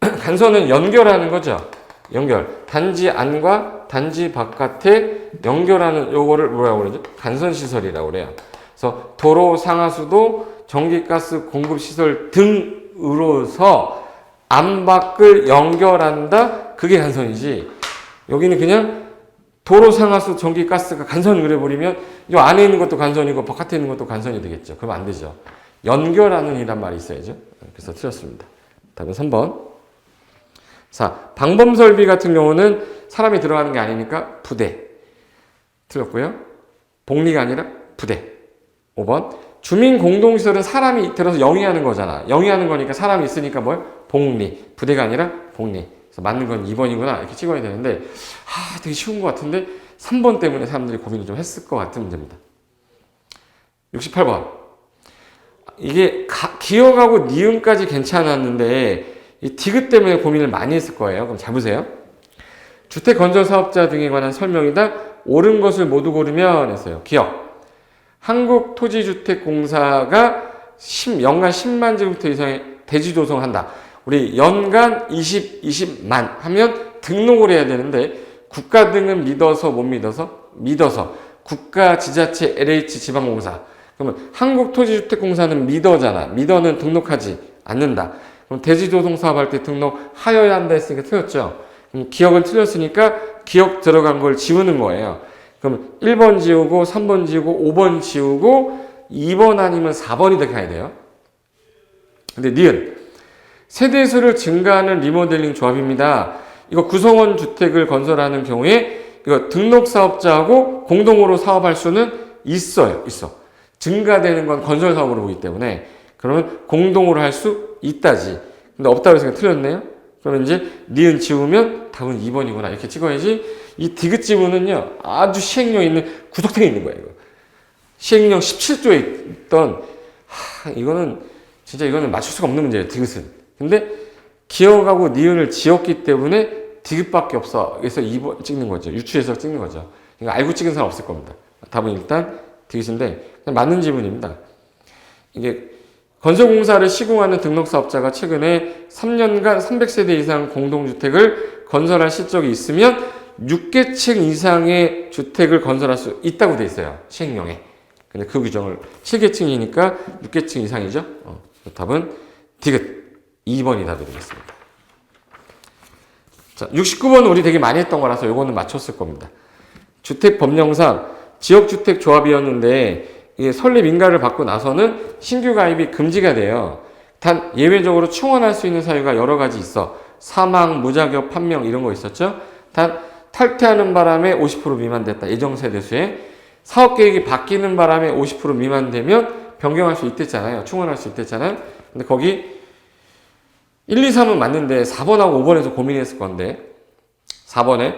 간선은 연결하는 거죠. 연결. 단지 안과 단지 바깥에 연결하는 요거를 뭐라고 그러죠? 간선시설이라고 그래요. 그래서 도로, 상하수도, 전기가스 공급시설 등으로서 안 밖을 연결한다? 그게 간선이지. 여기는 그냥 도로, 상하수, 전기, 가스가 간선을 그려버리면 이 안에 있는 것도 간선이고 바깥에 있는 것도 간선이 되겠죠. 그럼 안 되죠. 연결하는 이란 말이 있어야죠. 그래서 틀렸습니다. 답은 3번. 자, 방범설비 같은 경우는 사람이 들어가는 게 아니니까 부대. 틀렸고요. 복리가 아니라 부대. 5번. 주민공동시설은 사람이 들어서 영위하는 거잖아. 영위하는 거니까 사람이 있으니까 뭐예요? 복리. 부대가 아니라 복리. 그래서 맞는 건 2번이구나 이렇게 찍어야 되는데 되게 쉬운 것 같은데 3번 때문에 사람들이 고민을 좀 했을 것 같은 문제입니다. 68번 이게 기억하고 니은까지 괜찮았는데 이 디귿 때문에 고민을 많이 했을 거예요. 그럼 잘 보세요. 주택건설사업자 등에 관한 설명이다. 옳은 것을 모두 고르면 했어요. 기억 한국토지주택공사가 연간 10만 제곱미터 이상의 대지 조성한다. 우리 연간 20만 하면 등록을 해야 되는데 국가 등은 믿어서 못 믿어서? 믿어서. 국가, 지자체, LH, 지방공사. 그러면 한국토지주택공사는 믿어잖아. 믿어는 등록하지 않는다. 그럼 대지조성 사업할 때 등록하여야 한다 했으니까 틀렸죠. 그럼 기억은 틀렸으니까 기억 들어간 걸 지우는 거예요. 그럼 1번 지우고 3번 지우고 5번 지우고 2번 아니면 4번이 더 가야 돼요. 근데 니은 세대수를 증가하는 리모델링 조합입니다. 이거 구성원 주택을 건설하는 경우에 이거 등록 사업자하고 공동으로 사업할 수는 있어요. 있어. 증가되는 건 건설 사업으로 보기 때문에 그러면 공동으로 할 수 있다지. 근데 없다고 해서 틀렸네요. 그러면 이제 니은 지우면 답은 2번이구나 이렇게 찍어야지. 이 디귿 지우는요 아주 시행령 있는 구석탱이 있는 거예요. 이거. 시행령 17조에 있던 이거는 진짜 이거는 맞출 수가 없는 문제예요. 디귿은. 근데 기억하고 니은을 지었기 때문에 디귿밖에 없어. 그래서 2번 찍는 거죠. 유추해서 찍는 거죠. 이거 알고 찍은 사람 없을 겁니다. 답은 일단 디귿인데 그냥 맞는 지문입니다. 이게 건설공사를 시공하는 등록사업자가 최근에 3년간 300세대 이상 공동주택을 건설할 실적이 있으면 6계층 이상의 주택을 건설할 수 있다고 돼 있어요. 시행령에. 근데 그 규정을 7계층이니까 6계층 이상이죠. 답은 디귿 2번이 답이 되겠습니다. 자, 69번은 우리 되게 많이 했던 거라서 요거는 맞췄을 겁니다. 주택법령상 지역주택조합이었는데 이게 설립 인가를 받고 나서는 신규 가입이 금지가 돼요. 단 예외적으로 충원할 수 있는 사유가 여러 가지 있어. 사망, 무자격, 판명 이런 거 있었죠. 단 탈퇴하는 바람에 50% 미만됐다. 예정세대수에 사업계획이 바뀌는 바람에 50% 미만되면 변경할 수 있댔잖아요. 충원할 수 있댔잖아요. 근데 거기 1, 2, 3은 맞는데 4번하고 5번에서 고민했을 건데 4번에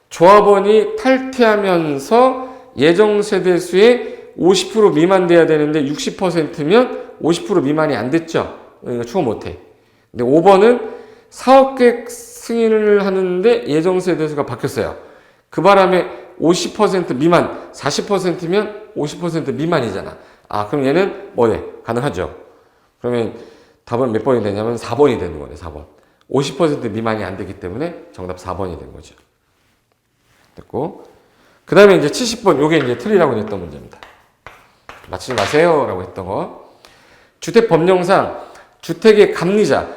조합원이 탈퇴하면서 예정세대수의 50% 미만 돼야 되는데 60%면 50% 미만이 안 됐죠. 그러니까 충원 못해. 근데 5번은 사업계획 승인을 하는데 예정세 대수가 바뀌었어요. 그 바람에 50% 미만, 40%면 50% 미만이잖아. 아, 그럼 얘는 뭐래? 가능하죠. 그러면 답은 몇 번이 되냐면 4번이 되는 거네, 4번. 50% 미만이 안 되기 때문에 정답 4번이 된 거죠. 됐고. 그 다음에 이제 70번, 요게 이제 틀리라고 했던 문제입니다. 맞추지 마세요. 라고 했던 거. 주택법령상 주택의 감리자,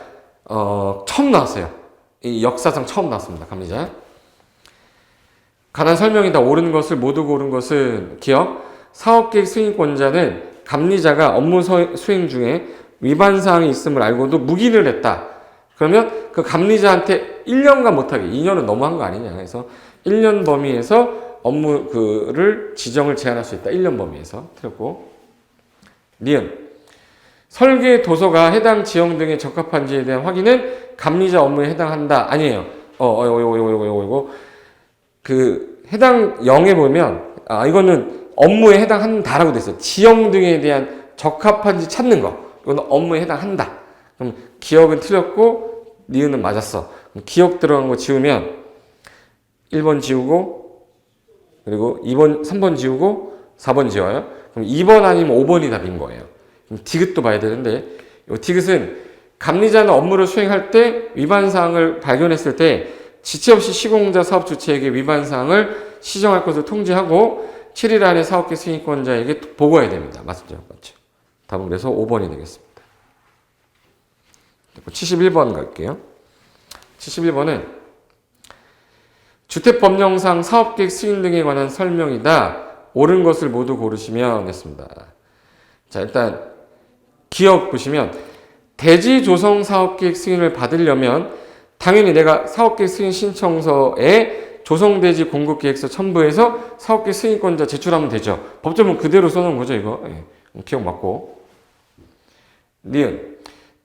처음 나왔어요. 이 역사상 처음 나왔습니다. 감리자. 관한 설명이다. 옳은 것을 모두 고른 것은 기억. 사업계획 승인권자는 감리자가 업무 수행 중에 위반사항이 있음을 알고도 묵인을 했다. 그러면 그 감리자한테 1년간 못하게, 2년은 너무한 거 아니냐. 그래서 1년 범위에서 업무를 지정을 제한할 수 있다. 1년 범위에서. 틀렸고. 니은. 설계 도서가 해당 지형 등에 적합한지에 대한 확인은 감리자 업무에 해당한다. 아니에요. 이거. 그 해당 0에 보면 이거는 업무에 해당한다라고 돼 있어요. 지형 등에 대한 적합한지 찾는 거. 이거는 업무에 해당한다. 그럼 기억은 틀렸고 니은은 맞았어. 그럼 기억 들어간 거 지우면 1번 지우고 그리고 2번, 3번 지우고 4번 지워요. 그럼 2번 아니면 5번이 답인 거예요. 그럼 디귿도 봐야 되는데 이 디귿은 감리자는 업무를 수행할 때 위반사항을 발견했을 때 지체 없이 시공자 사업 주체에게 위반사항을 시정할 것을 통지하고 7일 안에 사업계 승인권자에게 보고해야 됩니다. 맞죠? 맞죠? 답은 그래서 5번이 되겠습니다. 71번 갈게요. 71번은 주택법령상 사업계획 승인 등에 관한 설명이다. 옳은 것을 모두 고르시면 했습니다. 자, 일단 기억 보시면 대지 조성 사업계획 승인을 받으려면 당연히 내가 사업계획 승인 신청서에 조성대지 공급계획서 첨부해서 사업계획 승인권자 제출하면 되죠. 법조문 그대로 써놓은 거죠, 이거. 예. 기억 맞고. 니은.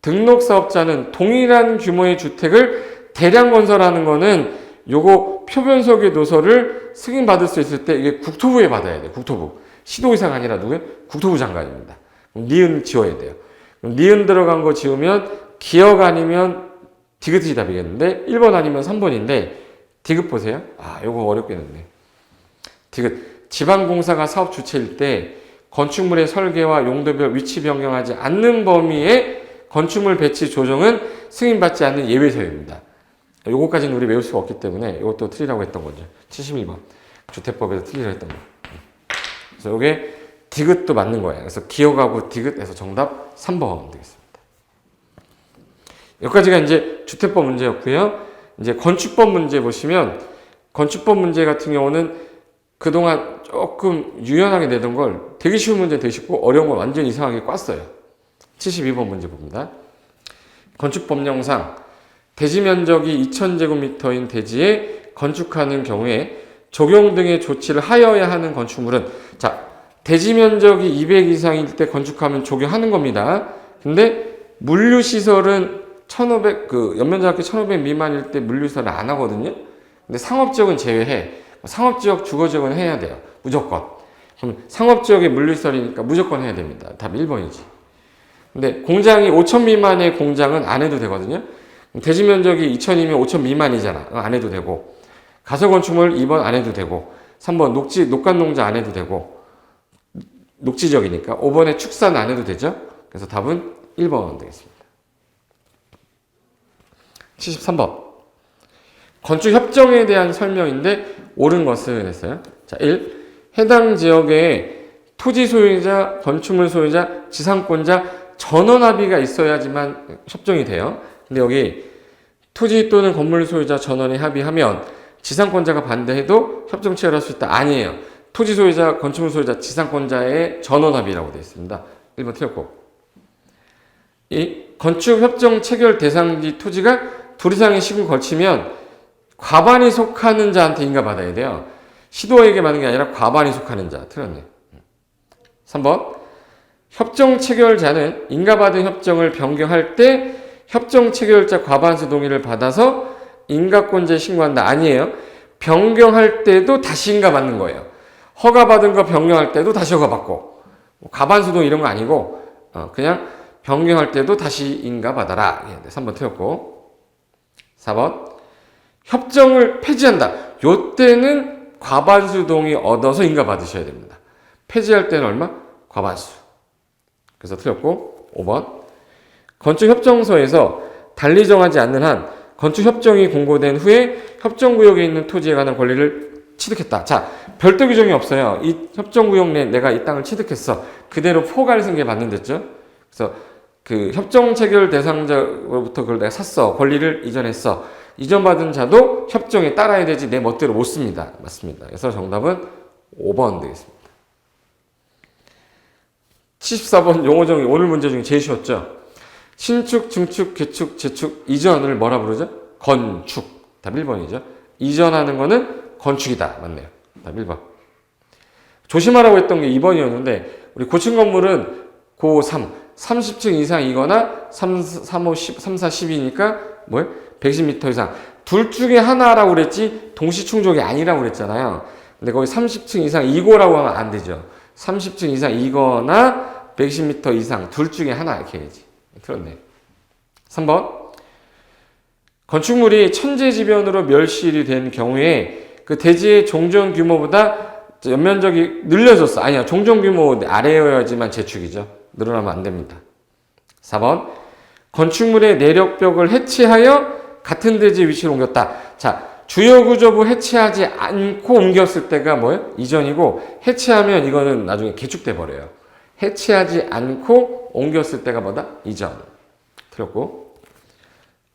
등록사업자는 동일한 규모의 주택을 대량 건설하는 거는 요거 표변설계 도서를 승인받을 수 있을 때 이게 국토부에 받아야 돼요. 국토부. 시도의사가 아니라 누구예요? 국토부 장관입니다. 그럼 니은 지워야 돼요. 그럼 니은 들어간 거 지우면 기억 아니면 디귿이 답이겠는데 1번 아니면 3번인데 디귿 보세요. 요거 어렵겠는데. 디귿. 지방공사가 사업 주체일 때 건축물의 설계와 용도별 위치 변경하지 않는 범위의 건축물 배치 조정은 승인받지 않는 예외서입니다. 요거까지는 우리 외울 수가 없기 때문에 이것도 틀리라고 했던 거죠. 71번. 주택법에서 틀리라고 했던 거. 그래서 요게 디귿도 맞는 거예요. 그래서 기억하고 디귿에서 정답 3번 되겠습니다. 여기까지가 이제 주택법 문제였고요. 이제 건축법 문제 보시면 건축법 문제 같은 경우는 그동안 조금 유연하게 내던 걸 되게 쉬운 문제 되게 쉽고 어려운 걸 완전 이상하게 꽈어요. 72번 문제 봅니다. 건축법령상 대지 면적이 2000제곱미터인 대지에 건축하는 경우에 조경 등의 조치를 하여야 하는 건축물은 자 대지 면적이 200 이상일 때 건축하면 조경하는 겁니다. 근데 물류시설은 1500 연면적이 1500 미만일 때 물류시설을 안 하거든요. 근데 상업지역은 제외해. 상업지역, 주거지역은 해야 돼요. 무조건. 그럼 상업지역의 물류시설이니까 무조건 해야 됩니다. 답 1번이지. 근데 공장이 5000 미만의 공장은 안 해도 되거든요. 대지 면적이 2000이면 5000 미만이잖아. 안 해도 되고. 가설건축물 2번 안 해도 되고. 3번 녹간농장 안 해도 되고. 녹지적이니까. 5번에 축산 안 해도 되죠. 그래서 답은 1번 되겠습니다. 73번. 건축협정에 대한 설명인데 옳은 것은 했어요. 자, 1. 해당 지역에 토지 소유자, 건축물 소유자, 지상권자 전원 합의가 있어야지만 협정이 돼요. 근데 여기 토지 또는 건물 소유자 전원이 합의하면 지상권자가 반대해도 협정 체결할 수 있다. 아니에요. 토지 소유자, 건축물 소유자, 지상권자의 전원 합의라고 되어 있습니다. 1번 틀렸고. 이 건축협정 체결 대상지 토지가 둘 이상의 시군 걸치면 과반이 속하는 자한테 인가받아야 돼요. 시도에게 받는 게 아니라 과반이 속하는 자. 틀렸네. 3번. 협정 체결자는 인가받은 협정을 변경할 때 협정 체결자 과반수 동의를 받아서 인가권자에 신고한다. 아니에요. 변경할 때도 다시 인가받는 거예요. 허가받은 거 변경할 때도 다시 허가받고. 과반수 동의 이런 거 아니고 그냥 변경할 때도 다시 인가받아라. 3번 틀렸고. 4번. 협정을 폐지한다. 요때는 과반수 동의 얻어서 인가 받으셔야 됩니다. 폐지할 때는 얼마? 과반수. 그래서 틀렸고 5번. 건축협정서에서 달리 정하지 않는 한 건축협정이 공고된 후에 협정구역에 있는 토지에 관한 권리를 취득했다. 자, 별도 규정이 없어요. 이 협정구역 내에 내가 이 땅을 취득했어. 그대로 포괄 승계 받는댔죠. 그래서 그 협정 체결 대상자로부터 그걸 내가 샀어. 권리를 이전했어. 이전받은 자도 협정에 따라야 되지 내 멋대로 못 씁니다. 맞습니다. 그래서 정답은 5번 되겠습니다. 74번 용어 정의 오늘 문제 중에 제일 쉬웠죠. 신축, 증축, 개축, 재축, 이전을 뭐라 부르죠? 건축. 답 1번이죠. 이전하는 거는 건축이다. 맞네요. 답 1번. 조심하라고 했던 게 2번이었는데 우리 고층 건물은 고3, 30층 이상이거나 3, 4, 10이니까 뭐예요? 110m 이상. 둘 중에 하나라고 그랬지 동시 충족이 아니라고 그랬잖아요. 근데 거기 30층 이상 이거라고 하면 안 되죠. 30층 이상 이거나 110m 이상 둘 중에 하나 이렇게 해야지. 틀렸네. 3번. 건축물이 천재지변으로 멸실이 된 경우에 그 대지의 종전 규모보다 연면적이 늘려졌어. 아니야. 종전 규모 아래여야지만 재축이죠. 늘어나면 안 됩니다. 4번. 건축물의 내력벽을 해체하여 같은 대지 위치로 옮겼다. 자, 주요 구조부 해체하지 않고 옮겼을 때가 뭐예요? 이전이고 해체하면 이거는 나중에 개축돼 버려요. 해체하지 않고 옮겼을 때가 뭐다? 이전. 틀렸고.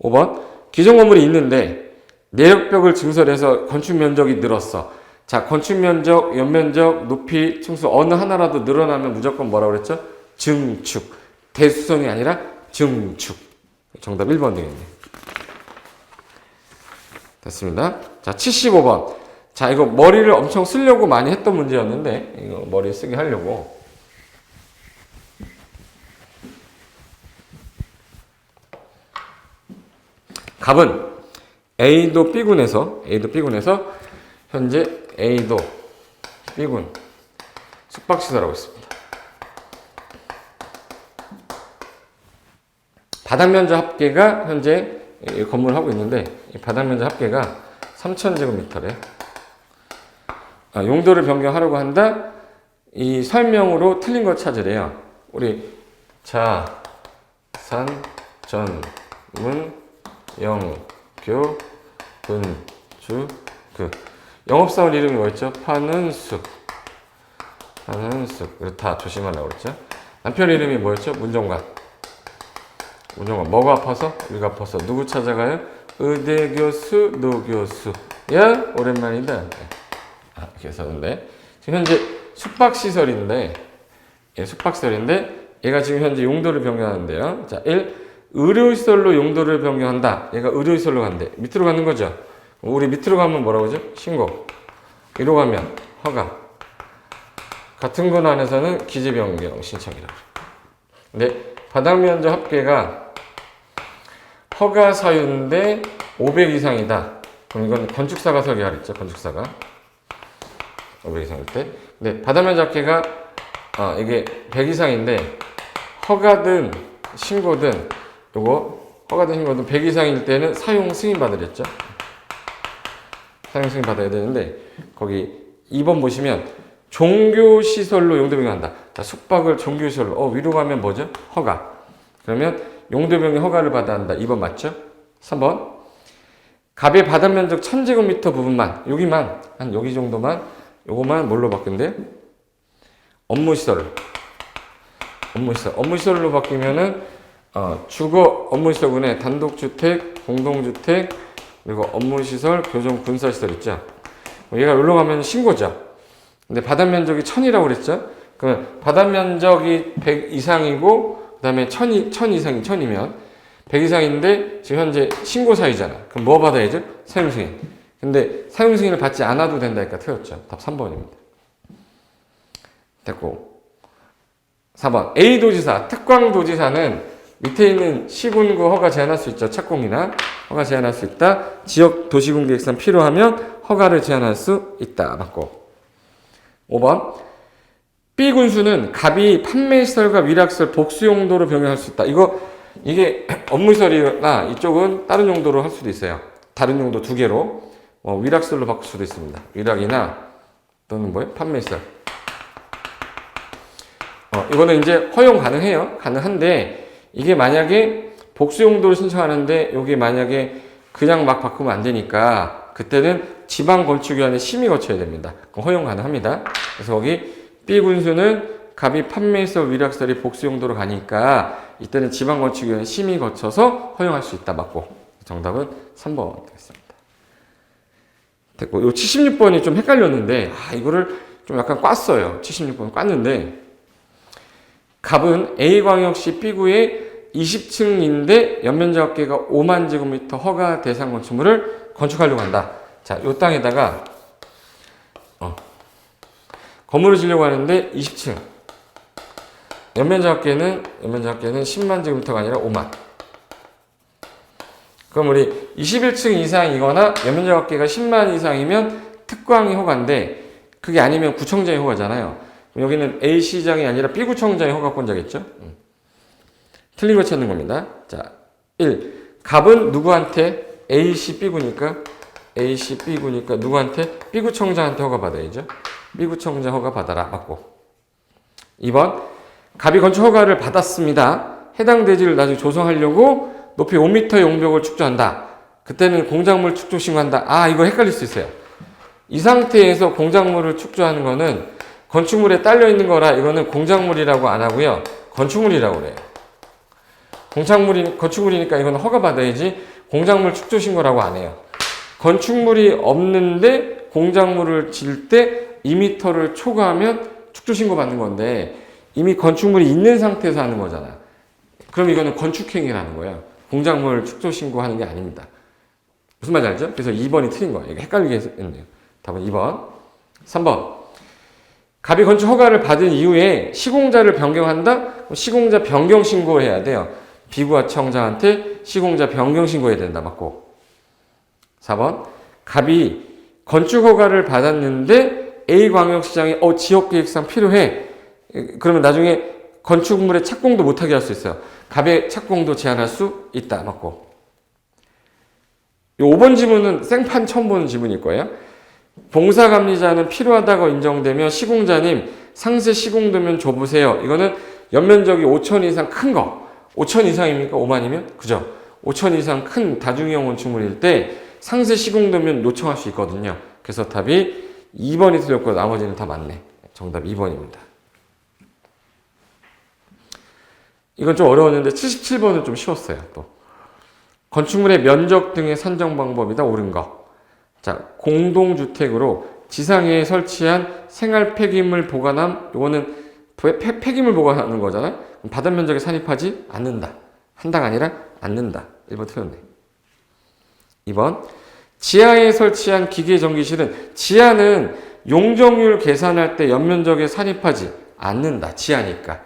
5번. 기존 건물이 있는데 내력벽을 증설해서 건축 면적이 늘었어. 자, 건축 면적, 연면적, 높이, 층수 어느 하나라도 늘어나면 무조건 뭐라고 그랬죠? 증축. 대수선이 아니라 증축. 정답 1번 되겠네. 됐습니다. 자, 75번. 자, 이거 머리를 엄청 쓰려고 많이 했던 문제였는데 이거 머리 쓰게 하려고 갑은 A도 B군에서 현재 A도 B군 숙박시설하고 있습니다. 바닥면적 합계가 현재 이 건물을 하고 있는데 이 바닥면적 합계가 3,000제곱미터래. 용도를 변경하려고 한다. 이 설명으로 틀린 거 찾으래요. 우리 자, 산, 전, 문, 영, 교, 분, 주, 그 영업사원 이름이 뭐였죠? 파는 숙. 다 조심하라고 그랬죠? 남편 이름이 뭐였죠? 문정관. 뭐가 아파서? 우리가 아파서 누구 찾아가요? 의대 교수, 노 교수. 야, 오랜만이다. 이렇게 했었는데 지금 현재 숙박시설인데 얘가 지금 현재 용도를 변경하는데요. 자, 1. 의료시설로 용도를 변경한다. 얘가 의료시설로 간대. 밑으로 가는 거죠. 우리 밑으로 가면 뭐라고 하죠? 신고. 위로 가면 허가. 같은 건 안에서는 기재 변경 신청이라고. 근데 바닥면적 합계가 허가 사유인데 500 이상이다. 그럼 이건 건축사가 설계하랬죠. 건축사가 500 이상일 때. 근데 바닥면적 합계가 이게 100 이상인데 허가든 신고든 요거 허가든 신고든 100 이상일 때는 사용 승인 받으랬죠. 사용 승인 받아야 되는데 거기 2번 보시면 종교시설로 용도 변경한다. 자, 숙박을 종교시설로 위로 가면 뭐죠? 허가. 그러면 용도 변경 허가를 받아야 한다. 2번 맞죠? 3번 갑의 바닥면적 1000제곱미터 부분만 여기만 한 여기 정도만 요거만 뭘로 바꾼대? 업무시설로 바뀌면은 주거 업무시설군에 단독주택, 공동주택, 그리고 업무시설, 교정, 군사시설 있죠. 얘가 여기로 가면 신고죠. 근데 바닥면적이 1000이라고 그랬죠. 그러면 바닥면적이 100 이상이고 그 다음에 1000 이상이 1000이면 100 이상인데 지금 현재 신고 사유잖아. 그럼 뭐 받아야죠? 사용승인. 근데 사용승인을 받지 않아도 된다니까 틀렸죠. 답 3번입니다. 됐고 4번 A도지사, 특광도지사는 밑에 있는 시군구 허가 제한할 수 있죠. 착공이나 허가 제한할 수 있다. 지역 도시군계획상 필요하면 허가를 제한할 수 있다. 맞고 5번 B군수는 갑이 판매시설과 위락시설 복수 용도로 변경할 수 있다. 이게 업무시설이나 이쪽은 다른 용도로 할 수도 있어요. 다른 용도 두 개로 위락설로 바꿀 수도 있습니다. 위락이나 또는 뭐예요? 판매설. 이거는 이제 허용 가능해요. 가능한데 이게 만약에 복수 용도로 신청하는데 이게 만약에 그냥 막 바꾸면 안 되니까 그때는 지방건축위원회 심의 거쳐야 됩니다. 그럼 허용 가능합니다. 그래서 거기 B군수는 갑이 판매설, 위락설이 복수 용도로 가니까 이때는 지방건축위원회 심의 거쳐서 허용할 수 있다. 맞고 정답은 3번 되겠습니다. 됐고 요 76번이 좀 헷갈렸는데 이거를 좀 약간 꽈어요. 76번 꽈는데 갑은 A광역시 B구의 20층인데 연면적 합계가 5만 제곱미터 허가 대상 건축물을 건축하려고 한다. 자, 요 땅에다가 건물을 지려고 하는데 20층. 연면적 합계는 10만 제곱미터가 아니라 5만. 그럼 우리 21층 이상이거나 연면적 합계가 10만 이상이면 특광이 허가인데 그게 아니면 구청장이 허가잖아요. 여기는 A시장이 아니라 B구청장이 허가권자겠죠? 틀린 거 찾는 겁니다. 자, 1. 갑은 누구한테? A시 B구니까 누구한테? B구청장한테 허가받아야죠. B구청장 허가받아라. 맞고. 2번. 갑이 건축 허가를 받았습니다. 해당 대지를 나중에 조성하려고 높이 5m의 용적을 축조한다. 그때는 공작물 축조 신고한다. 이거 헷갈릴 수 있어요. 이 상태에서 공작물을 축조하는 거는 건축물에 딸려 있는 거라 이거는 공작물이라고 안 하고요. 건축물이라고 그래요. 건축물이니까 이건 허가받아야지 공작물 축조 신고라고 안 해요. 건축물이 없는데 공작물을 질 때 2m를 초과하면 축조 신고 받는 건데 이미 건축물이 있는 상태에서 하는 거잖아. 그럼 이거는 건축행위라는 거예요. 공작물 축조 신고하는 게 아닙니다. 무슨 말인지 알죠? 그래서 2번이 틀린 거예요. 이거 헷갈리게 했네요. 답은 2번. 3번. 갑이 건축 허가를 받은 이후에 시공자를 변경한다? 시공자 변경 신고해야 돼요. 비구청장한테 시공자 변경 신고해야 된다. 맞고. 4번. 갑이 건축 허가를 받았는데 A광역시장에 지역계획상 필요해. 그러면 나중에 건축물의 착공도 못하게 할 수 있어요. 갑의 착공도 제한할 수 있다. 맞고. 이 5번 지문은 생판 처음 보는 지문일 거예요. 봉사감리자는 필요하다고 인정되며 시공자님 상세 시공도면 줘보세요. 이거는 연면적이 5천 이상 큰 거. 5천 이상입니까? 5만이면? 그죠? 5천 이상 큰 다중이용 건축물일 때 상세 시공도면 요청할 수 있거든요. 그래서 답이 2번이 틀렸고 나머지는 다 맞네. 정답 2번입니다. 이건 좀 어려웠는데 77번은 좀 쉬웠어요. 또 건축물의 면적 등의 산정 방법이다. 옳은 거. 자, 공동주택으로 지상에 설치한 생활 폐기물 보관함. 요거는 폐기물 보관하는 거잖아요. 바닥 면적에 산입하지 않는다. 한다가 아니라 않는다. 1번 틀렸네. 2번. 지하에 설치한 기계 전기실은 지하는 용적률 계산할 때 연면적에 산입하지 않는다. 지하니까.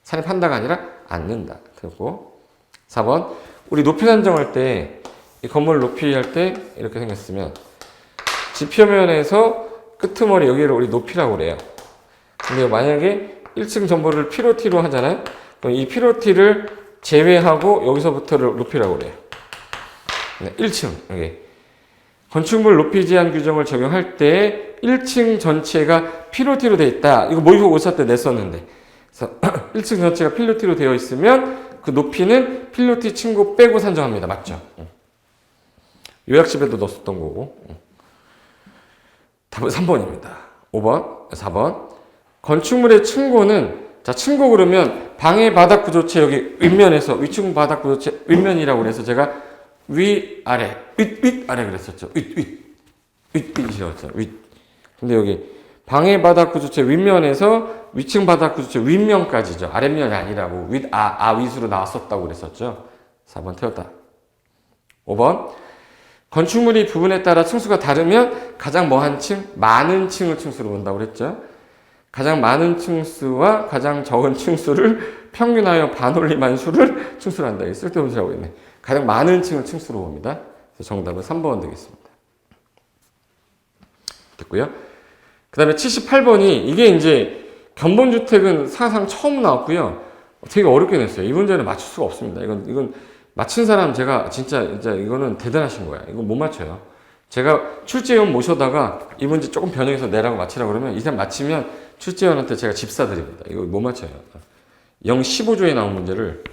산입한다가 아니라 않는다. 그리고 4번. 우리 높이 산정할 때 이 건물 높이 할 때 이렇게 생겼으면 지표면에서 끄트머리 여기를 우리 높이라고 그래요. 근데 만약에 1층 전부를 피로티로 하잖아요. 그럼 이 피로티를 제외하고 여기서부터를 높이라고 그래요. 네, 1층 여기 건축물 높이 제한 규정을 적용할 때 1층 전체가 피로티로 되어 있다. 이거 모의고사 때 냈었는데. 그래서 1층 전체가 필로티로 되어 있으면 그 높이는 필로티 층고 빼고 산정합니다. 맞죠? 요약집에도 넣었던 거고. 답은 3번입니다. 5번, 4번. 건축물의 층고는, 자, 층고 그러면 방해 바닥 구조체 여기 윗면에서, 위층 바닥 구조체 윗면이라고 그래서 제가 위, 아래, 윗, 아래 그랬었죠. 윗이라고 했죠. 윗. 근데 여기 방해 바닥 구조체 윗면에서 위층 바닥 구조체 윗면까지죠. 아랫면이 아니라고. 윗으로 나왔었다고 그랬었죠. 4번 틀렸다. 5번. 건축물이 부분에 따라 층수가 다르면 가장 뭐한 층? 많은 층을 층수로 본다고 그랬죠. 가장 많은 층수와 가장 적은 층수를 평균하여 반올림한 수를 층수로 한다. 쓸데없는 소리라고 했네. 가장 많은 층을 층수로 봅니다. 그래서 정답은 3번 되겠습니다. 됐고요. 그 다음에 78번이 이게 이제 견본주택은 사상 처음 나왔고요. 되게 어렵게 냈어요. 이 문제는 맞출 수가 없습니다. 이건 맞춘 사람 제가 진짜 이거는 대단하신 거야. 이거 못 맞춰요. 제가 출제위원 모셔다가 이 문제 조금 변형해서 내라고 맞히라고 그러면 이 사람 맞히면 출제위원한테 제가 집 사드립니다. 이거 못 맞춰요. 015조에 나온 문제를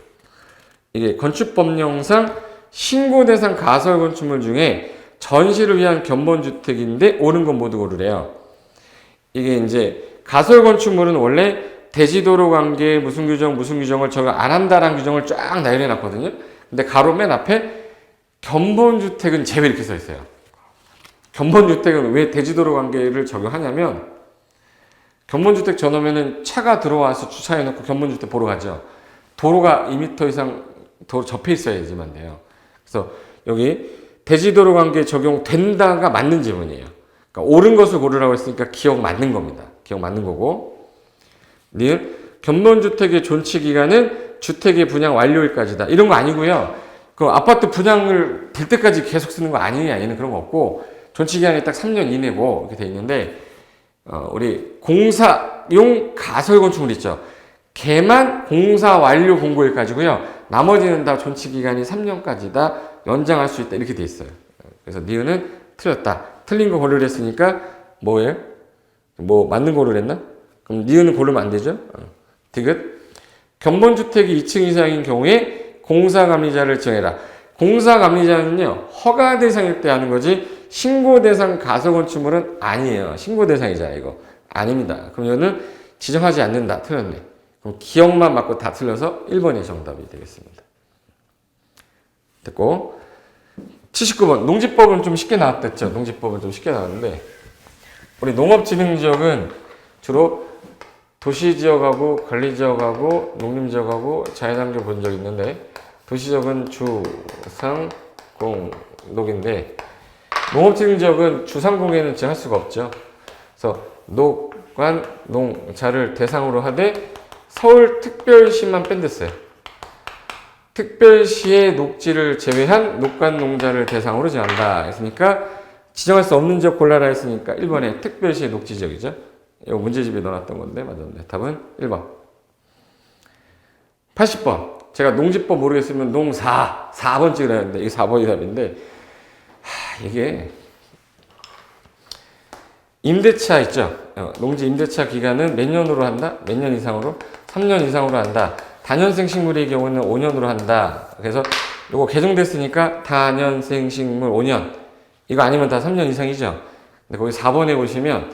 이게 건축법령상 신고 대상 가설 건축물 중에 전시를 위한 견본주택인데 옳은 건 모두 고르래요. 이게 이제 가설 건축물은 원래 대지도로 관계 무슨 규정을 저가 안 한다라는 규정을 쫙 나열해 놨거든요. 근데 가로 맨 앞에 견본주택은 제외 이렇게 써 있어요. 견본주택은 왜 대지도로 관계를 적용하냐면 견본주택 전후면은 차가 들어와서 주차해 놓고 견본주택 보러 가죠. 도로가 2m 이상 도로 접해 있어야지만 돼요. 그래서 여기 대지도로 관계 적용된다가 맞는 지문이에요. 그러니까 옳은 것을 고르라고 했으니까 기억 맞는 겁니다. 기억 맞는 거고. 니은 견본주택의 존치 기간은 주택의 분양 완료일까지다. 이런 거 아니고요. 그 아파트 분양을 될 때까지 계속 쓰는 거 아니냐. 얘는 그런 거 없고 존치 기간이 딱 3년 이내고 이렇게 돼 있는데 우리 공사용 가설 건축물 있죠. 걔만 공사 완료 공고일까지고요. 나머지는 다 존치 기간이 3년까지다. 연장할 수 있다. 이렇게 돼 있어요. 그래서 니은은 틀렸다. 틀린 거 고르려 했으니까 뭐예요? 뭐 맞는 거를 했나? 그럼 니은은 고르면 안 되죠? 디귿. 견본주택이 2층 이상인 경우에 공사감리자를 정해라. 공사감리자는요, 허가 대상일 때 하는 거지, 신고 대상 가설건축물은 아니에요. 신고 대상이자 이거. 아닙니다. 그럼 이거는 지정하지 않는다. 틀렸네. 그럼 기억만 맞고 다 틀려서 1번이 정답이 되겠습니다. 됐고. 79번. 농지법은 좀 쉽게 나왔댔죠. 농지법은 좀 쉽게 나왔는데, 우리 농업진흥지역은 주로 도시지역하고 관리지역하고 농림지역하고 자연환경 본 적 있는데, 도시지역은 주상공농인데 농업진흥지역은 주상공에는 할 수가 없죠. 그래서 녹관 농자를 대상으로 하되 서울특별시만 뺀댔어요. 특별시의 녹지를 제외한 녹관 농자를 대상으로 정한다 했으니까 지정할 수 없는 지역 골라라 했으니까 1번에 특별시의 녹지 지역이죠. 이거 문제집에 넣어놨던 건데 맞았네. 답은 1번. 80번. 제가 농지법 모르겠으면 농4, 4번 찍으라 했는데 이게 4번이 답인데 이게 임대차 있죠. 농지 임대차 기간은 몇 년으로 한다? 몇 년 이상으로? 3년 이상으로 한다. 다년생 식물의 경우는 5년으로 한다. 그래서 이거 개정됐으니까 다년생 식물 5년. 이거 아니면 다 3년 이상이죠. 근데 거기 4번에 보시면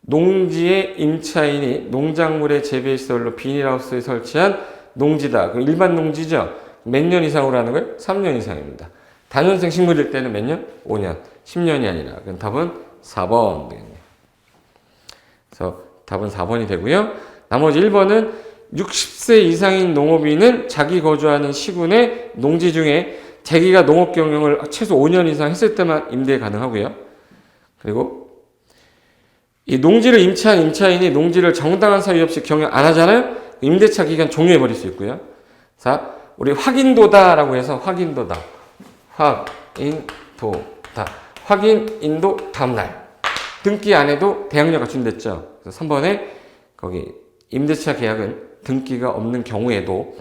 농지의 임차인이 농작물의 재배시설로 비닐하우스에 설치한 농지다. 그럼 일반 농지죠. 몇 년 이상으로 하는 거예요? 3년 이상입니다. 다년생 식물일 때는 몇 년? 5년. 10년이 아니라. 그럼 답은 4번 되겠네요. 그래서 답은 4번이 되고요. 나머지 1번은 60세 이상인 농업인은 자기 거주하는 시군의 농지 중에 자기가 농업 경영을 최소 5년 이상 했을 때만 임대 가능하고요. 그리고 이 농지를 임차한 임차인이 농지를 정당한 사유 없이 경영 안 하잖아요. 임대차 기간 종료해 버릴 수 있고요. 자, 우리 확인도다라고 해서 확인도다. 확인도다. 확인인도 다음날. 등기 안 해도 대항력 갖춘댔죠. 그래서 3번에 거기 임대차 계약은 등기가 없는 경우에도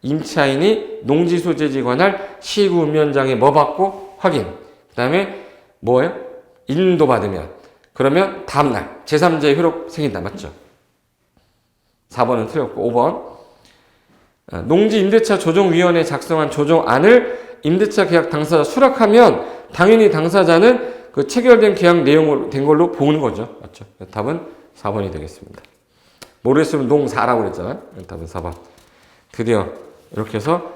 임차인이 농지 소재지 관할 시구 운면장에 뭐 받고 확인. 그 다음에 뭐예요? 인도 받으면. 그러면 다음날 제3자의 효력 생긴다. 맞죠? 4번은 틀렸고 5번 농지 임대차 조정위원회 작성한 조정안을 임대차 계약 당사자 수락하면 당연히 당사자는 그 체결된 계약 내용으로 된 걸로 보는 거죠. 맞죠? 답은 4번이 되겠습니다. 모르겠으면 농4라고 그랬잖아요. 답은 4번. 드디어 이렇게 해서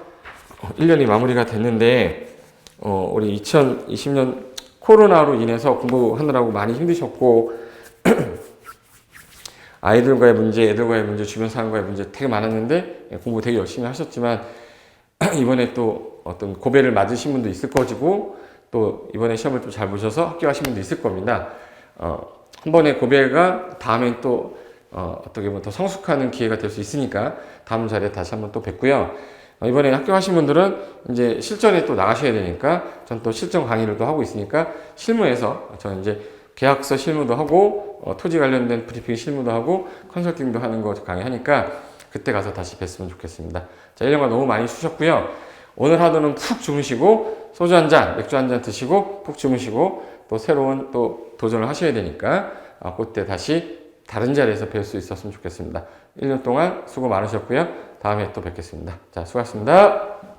1년이 마무리가 됐는데 우리 2020년 코로나로 인해서 공부하느라고 많이 힘드셨고 아이들과의 문제, 애들과의 문제, 주변 사람과의 문제 되게 많았는데 공부 되게 열심히 하셨지만 이번에 또 어떤 고배를 맞으신 분도 있을 거지고 또 이번에 시험을 좀 잘 보셔서 합격하신 분도 있을 겁니다. 한 번의 고배가 다음엔 또 어떻게 보면 더 성숙하는 기회가 될 수 있으니까 다음 자리에 다시 한번 또 뵙고요. 이번에 합격하신 분들은 이제 실전에 또 나가셔야 되니까 전 또 실전 강의를 또 하고 있으니까 실무에서 저는 이제 계약서 실무도 하고 토지 관련된 브리핑 실무도 하고 컨설팅도 하는 거 강의하니까 그때 가서 다시 뵀으면 좋겠습니다. 자, 1년간 너무 많이 쉬셨고요. 오늘 하루는 푹 주무시고 소주 한 잔, 맥주 한 잔 드시고 푹 주무시고 또 새로운 또 도전을 하셔야 되니까 그때 다시 다른 자리에서 뵐 수 있었으면 좋겠습니다. 1년 동안 수고 많으셨고요. 다음에 또 뵙겠습니다. 자, 수고하셨습니다.